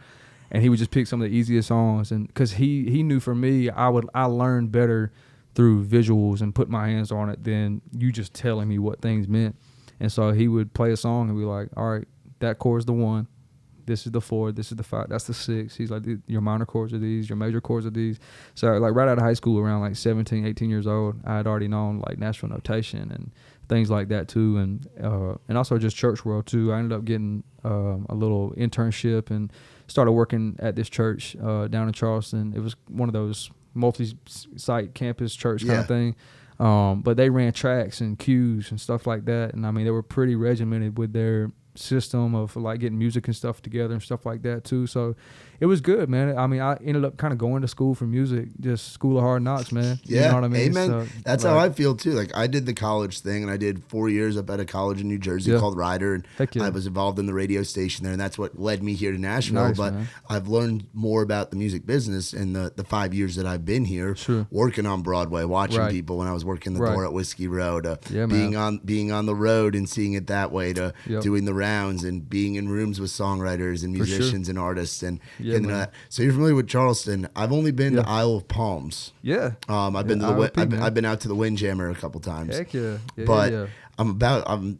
and he would just pick some of the easiest songs. And because he knew for me, I learned better through visuals and putting my hands on it than you just telling me what things meant. And so he would play a song and be like, all right, that chord's the 1. This is the 4, this is the 5, that's the 6. He's like, your minor chords are these, your major chords are these. So like right out of high school, around like 17, 18 years old, I had already known like Nashville notation and things like that too. And also just church world too. I ended up getting a little internship and started working at this church down in Charleston. It was one of those multi-site campus church kind of thing. But they ran tracks and cues and stuff like that. And I mean, they were pretty regimented with their system of like getting music and stuff together and stuff like that too. So it was good, man. I mean, I ended up kind of going to school for music, just school of hard knocks, man. Yeah, you know what I mean? Amen. So, that's like, how I feel too. Like I did the college thing, and I did 4 years up at a college in New Jersey called Rider, and Heck yeah. I was involved in the radio station there, and that's what led me here to Nashville. Nice, but man. I've learned more about the music business in the 5 years that I've been here, Sure. working on Broadway, watching Right. people when I was working the Right. door at Whiskey Row, to Yeah, being on the road and seeing it that way, to Yep. doing the rounds and being in rooms with songwriters and For sure. musicians and artists and Yeah, getting to know man. that. So you're familiar with Charleston? I've only been Yeah. to Isle of Palms. Yeah. I've been to the IOP, man. I've been out to the Windjammer a couple times. Heck yeah. Yeah, but yeah. I'm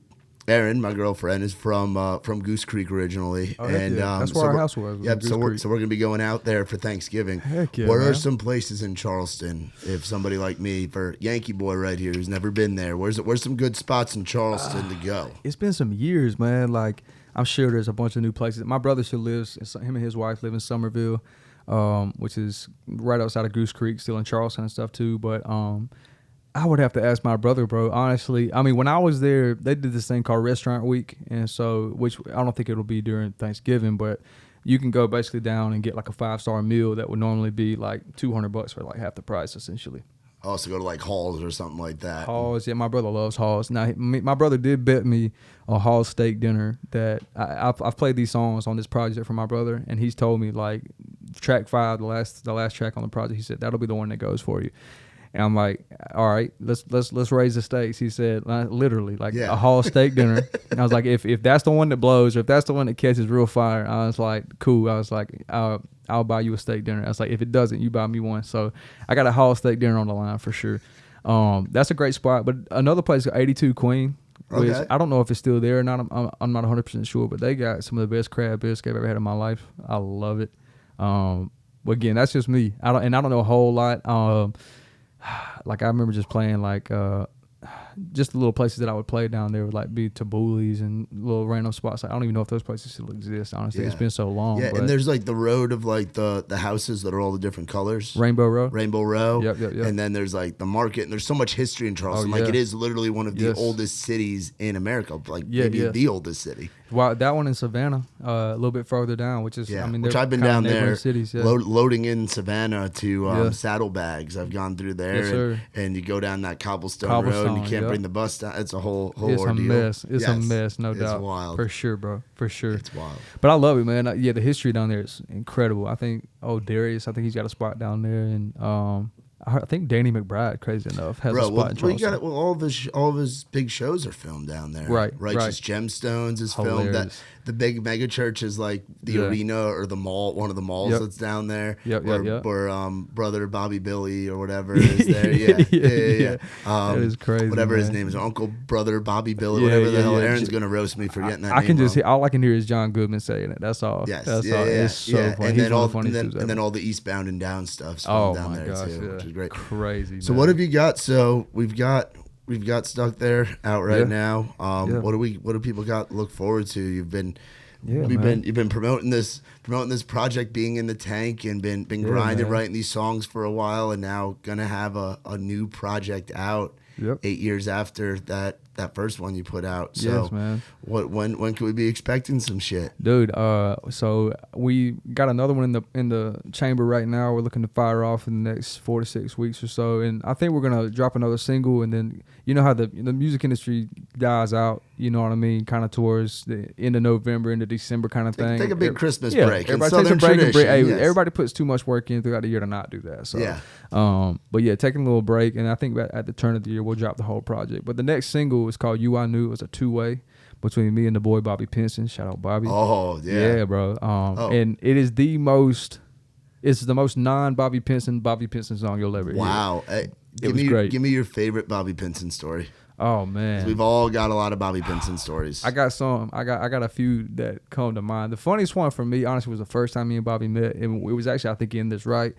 Erin, my girlfriend, is from Goose Creek originally, Oh, heck and yeah. That's where our house was Yep. Goose So Creek. we're gonna be going out there for Thanksgiving. Heck yeah, Where are man. some places in Charleston, if somebody like me, for Yankee boy right here who's never been there? Where's some good spots in Charleston to go? It's been some years, man. Like, I'm sure there's a bunch of new places. My brother still lives, him and his wife live in Somerville, which is right outside of Goose Creek, still in Charleston and stuff too. But I would have to ask my brother, bro. Honestly, I mean, when I was there, they did this thing called Restaurant Week, and so, which I don't think it'll be during Thanksgiving, but you can go basically down and get like a 5-star meal that would normally be like $200 for like half the price, essentially. Also go to like Halls or something like that. Halls, yeah, my brother loves Halls. Now, my brother did bet me a Halls steak dinner that I've played these songs on this project for my brother, and he's told me like track 5, the last track on the project, he said that'll be the one that goes for you. And I'm like, all right, let's raise the stakes. He said, literally, like a Hall steak dinner. And I was like, if that's the one that blows, or if that's the one that catches real fire, I was like, cool. I was like, I'll buy you a steak dinner. I was like, if it doesn't, you buy me one. So I got a Hall steak dinner on the line for sure. That's a great spot. But another place, 82 Queen, which I don't know if it's still there or not. I'm not 100% sure, but they got some of the best crab biscuit I've ever had in my life. I love it. But again, that's just me. I don't know a whole lot. Like I remember just playing like just the little places that I would play down there would like be Tabooli's and little random spots. Like, I don't even know if those places still exist. Honestly, it's been so long. Yeah, but and there's like the road of like the houses that are all the different colors. Rainbow Row. Yep. Yep. And then there's like the market, and there's so much history in Charleston. Oh, Like yeah. it is literally one of the Yes. oldest cities in America. Like maybe the oldest city. Well, that one in Savannah, a little bit further down, which is, Yeah, I mean, which they're I've been kinda down neighboring there, cities, loading in Savannah to Saddlebags. I've gone through there, Yes, sir. and you go down that cobblestone road, and you can't bring the bus down. It's a whole It's ordeal. a mess. It's a mess, no It's doubt. wild. For sure, bro. For sure. It's wild. But I love it, man. Yeah, the history down there is incredible. I think, Darius, I think he's got a spot down there, and I think Danny McBride, crazy enough, has a spot in Charleston. All of his big shows are filmed down there. Right, Righteous Gemstones is filmed. That the big mega church is like the arena or the mall, one of the malls that's down there. Where brother Bobby Billy or whatever is there. Yeah. That is crazy. Whatever man. his name is, Uncle Brother Bobby Billy, whatever the hell. Aaron's gonna roast me for getting that. I can name just hear, all I can hear is John Goodman saying it. That's all. Yes. That's yeah, all. yeah, It's so funny. And He's then one all of the funniest and dudes then ever. all the Eastbound and Down stuff's Oh down my there gosh, too, yeah. which is great. Crazy. So man. what have you got? So we've got stuck there out right now. What do people got to look forward to? You've been promoting this promoting this project being in the tank and been grinding, man. writing these songs for a while, and now gonna have a new project out. Yep. 8 years after that first one you put out. So Yes, man. when can we be expecting some shit? Dude, so we got another one in the chamber right now. We're looking to fire off in the next 4 to 6 weeks or so, and I think we're gonna drop another single. And then you know how the music industry dies out. You know what I mean? Kind of towards the end of November, into December, kind of thing. Take a big Christmas break. Everybody in takes a break. Southern And break. Hey, tradition, yes. everybody puts too much work in throughout the year to not do that. So Yeah. but yeah, taking a little break, and I think at the turn of the year we'll drop the whole project. But the next single is called "You I Knew." It was a 2-way between me and the boy Bobby Pinson. Shout out Bobby. Oh yeah, Bro. And it is the most non-Bobby Pinson song you'll ever hear. Wow. Hey, It was great. Give me your favorite Bobby Pinson story. Oh man, We've all got a lot of Bobby Pinson stories. I got some. I got a few that come to mind. The funniest one for me, honestly, was the first time me and Bobby met, and it was actually, I think, in this right.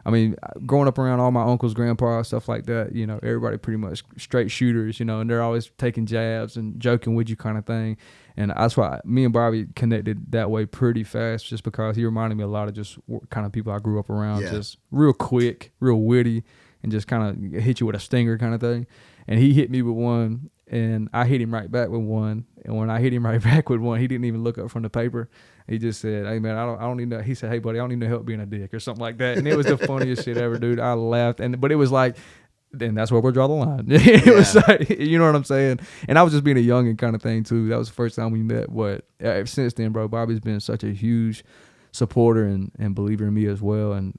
I mean, growing up around all my uncles, grandpa, stuff like that, you know, everybody pretty much straight shooters, you know, and they're always taking jabs and joking with you kind of thing. And that's why me and Bobby connected that way pretty fast, just because he reminded me a lot of just kind of people I grew up around, just real quick, real witty, and just kind of hit you with a stinger kind of thing. And he hit me with one, and I hit him right back with one. And when I hit him right back with one, he didn't even look up from the paper. He just said, "Hey man, I don't need no." He said, "Hey buddy, I don't need no help being a dick," or something like that. And it was the funniest shit ever, dude. I laughed, but it was like, then that's where we'll draw the line. It was like, you know what I'm saying? And I was just being a youngin' kind of thing too. That was the first time we met. But since then, bro, Bobby's been such a huge supporter and believer in me as well. And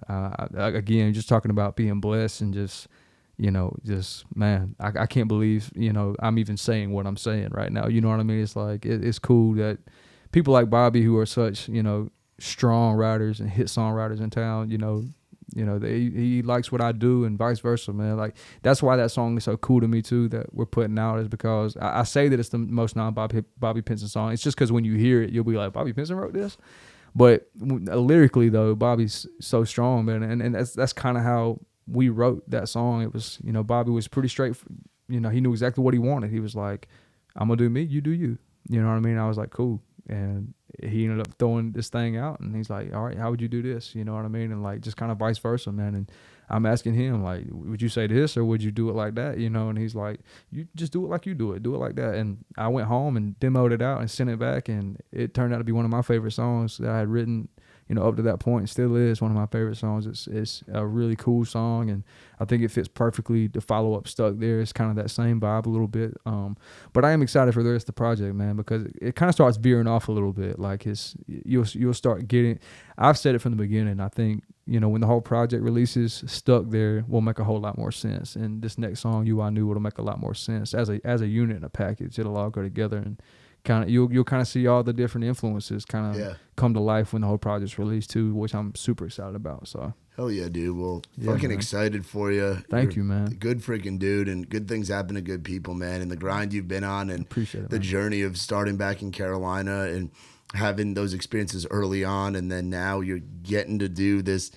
again, just talking about being blessed and just, you know, just, man, I can't believe, you know, I'm even saying what I'm saying right now. You know what I mean? It's like, it's cool that people like Bobby, who are such, you know, strong writers and hit songwriters in town, you know, he likes what I do, and vice versa, man. Like, that's why that song is so cool to me too, that we're putting out, is because I say that it's the most non-Bobby Pinson song. It's just because when you hear it, you'll be like, Bobby Pinson wrote this? But lyrically though, Bobby's so strong, man. And that's kind of how we wrote that song. It was, you know, Bobby was pretty straight, you know, he knew exactly what he wanted. He was like, I'm gonna do me, you do you. You know what I mean? I was like, cool. And he ended up throwing this thing out, and he's like, all right, how would you do this? You know what I mean? And like, just kind of vice versa, man. And I'm asking him, like, would you say this or would you do it like that? You know? And he's like, you just do it like you do it like that. And I went home and demoed it out and sent it back, and it turned out to be one of my favorite songs that I had written, you know, up to that point. It still is one of my favorite songs. It's a really cool song, and I think it fits perfectly. The follow-up Stuck There is kind of that same vibe a little bit. But I am excited for the rest of the project, man, because it kind of starts veering off a little bit. Like, you'll start getting, I've said it from the beginning, I think, you know, when the whole project releases, Stuck There will make a whole lot more sense. And this next song, You I Knew, will make a lot more sense as a unit and a package. It'll all go together, and kind of you'll kind of see all the different influences kind of come to life when the whole project's released too, which I'm super excited about. So hell yeah, dude. Well, fucking excited for you. Thank you, man. A good freaking dude, and good things happen to good people, man. And the grind you've been on, and appreciate it, the man. journey of starting back in Carolina and having those experiences early on, and then now you're getting to do this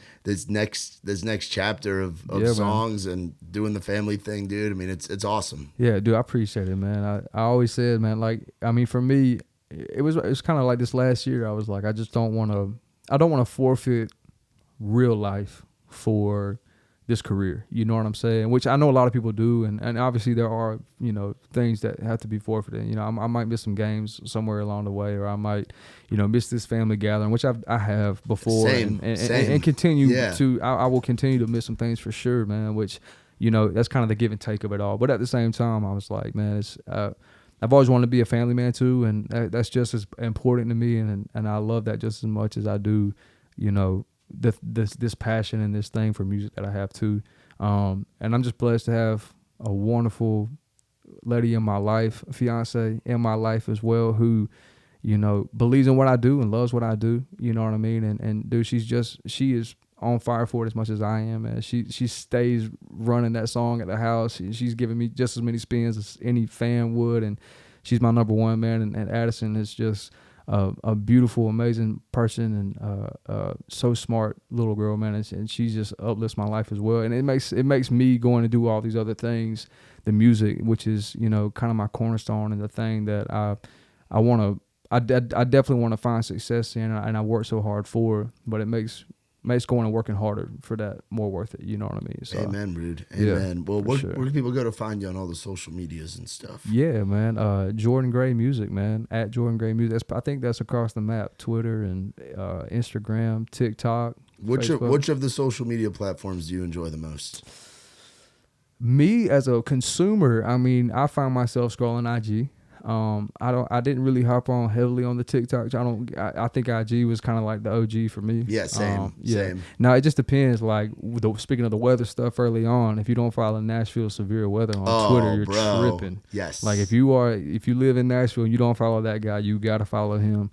next chapter of songs, man, and doing the family thing, dude. I mean, it's awesome. Yeah, dude, I appreciate it, man. I always said, man, like, I mean, for me, it was kind of like this last year. I was like, I don't want to forfeit real life for this career. You know what I'm saying? Which I know a lot of people do, and obviously there are, you know, things that have to be forfeited. You know, I might miss some games somewhere along the way, or I might, you know, miss this family gathering, which I have before, same. And continue to. I will continue to miss some things for sure, man. Which, you know, that's kind of the give and take of it all. But at the same time, I was like, man, it's. I've always wanted to be a family man too, and that's just as important to me, and I love that just as much as I do, you know, this passion and this thing for music that I have too. And I'm just blessed to have a wonderful lady in my life, a fiance in my life as well, who, you know, believes in what I do and loves what I do. You know what I mean? And dude, she is on fire for it as much as I am, man. She stays running that song at the house. She's giving me just as many spins as any fan would, and she's my number one, man. And Addison is just a beautiful, amazing person, and so smart little girl, man. And she just uplifts my life as well. And it makes me going to do all these other things, the music, which is, you know, kind of my cornerstone and the thing that I want I definitely want to find success in, and I work so hard for, but it makes going and working harder for that more worth it. You know what I mean? So, Amen, Rude. Amen. Yeah, Well, where sure. do people go to find you on all the social medias and stuff? Yeah, man. Jordan Gray Music, man. At Jordan Gray Music. I think that's across the map. Twitter and Instagram, TikTok, Facebook. Which of the social media platforms do you enjoy the most? Me as a consumer, I mean, I find myself scrolling IG. I didn't really hop on heavily on the TikToks. I think IG was kind of like the OG for me. Yeah, same. Same. Now it just depends. Like speaking of the weather stuff early on, if you don't follow Nashville severe weather on Twitter, you're tripping. Yes. Like if you live in Nashville and you don't follow that guy, you gotta follow him.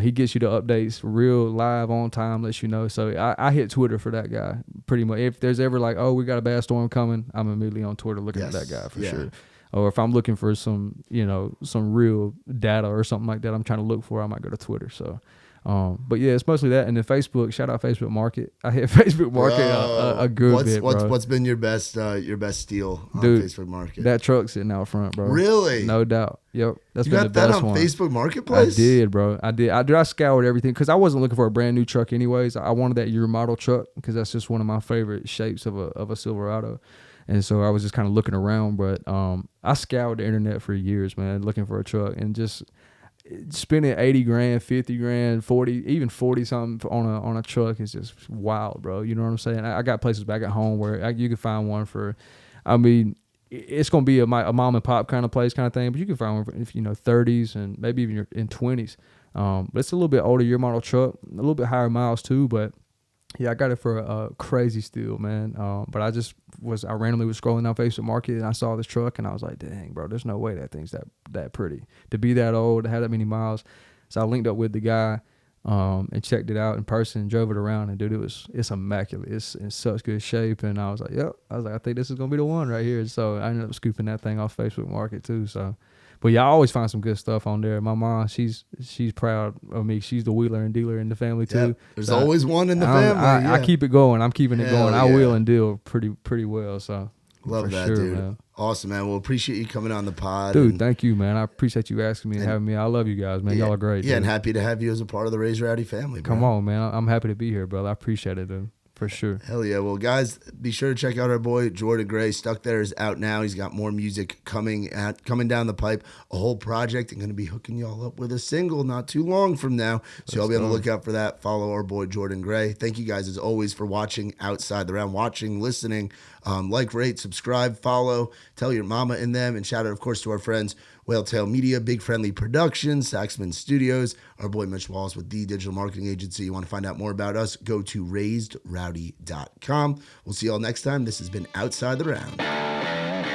He gets you the updates real live on time, lets you know. So I hit Twitter for that guy pretty much. If there's ever like, oh, we got a bad storm coming, I'm immediately on Twitter looking at that guy for sure. Or if I'm looking for some real data or something like that I'm trying to look for, I might go to Twitter. So, but yeah, it's mostly that. And then Facebook, shout out Facebook Market. I hit Facebook Market a good bit, bro. What's been your best steal on Dude, Facebook Market? That truck sitting out front, bro. Really? No doubt. Yep. That's You been got the that best on one. Facebook Marketplace? I did, bro. I scoured everything because I wasn't looking for a brand new truck anyways. I wanted that year model truck because that's just one of my favorite shapes of a Silverado. And so I was just kind of looking around, but I scoured the internet for years, man, looking for a truck, and just spending 80 grand, 50 grand, 40, even 40 something on a truck is just wild, bro. You know what I'm saying? I got places back at home where you can find one for, I mean, it's going to be a mom and pop kind of place kind of thing, but you can find one for, 30s and maybe even in 20s. But it's a little bit older year model truck, a little bit higher miles too, but yeah, I got it for a crazy steal, man. But I randomly was scrolling down Facebook Market and I saw this truck and I was like, dang, bro, there's no way that thing's that pretty to be that old, to have that many miles. So I linked up with the guy and checked it out in person and drove it around, and dude, it's immaculate. It's in such good shape, and I was like, yep. I think this is gonna be the one right here. So I ended up scooping that thing off Facebook Market too. So. But yeah, I always find some good stuff on there. My mom, she's proud of me. She's the wheeler and dealer in the family too. Yep. There's always one in the family. I keep it going. I'm keeping it going. I wheel and deal pretty well. So love that, sure, dude. Man. Awesome, man. Well, appreciate you coming on the pod. Dude, thank you, man. I appreciate you asking me and having me. I love you guys, man. Y'all are great. Yeah, dude. and happy to have you as a part of the Raise Rowdy family, bro. Come on, man. I'm happy to be here, brother. I appreciate it, dude. For sure. Hell yeah. Well, guys, be sure to check out our boy Jordan Gray. Stuck There is out now. He's got more music coming down the pipe, a whole project, and going to be hooking y'all up with a single not too long from now. So y'all be on the lookout for that. Follow our boy Jordan Gray. Thank you guys as always for watching Outside the Round, listening. Like, rate, subscribe, follow, tell your mama and them, and shout out, of course, to our friends Whale Tail Media, Big Friendly Productions, Saxman Studios, our boy Mitch Wallace with The Digital Marketing Agency. You want to find out more about us, go to raisedrowdy.com. We'll see y'all next time. This has been Outside the Round.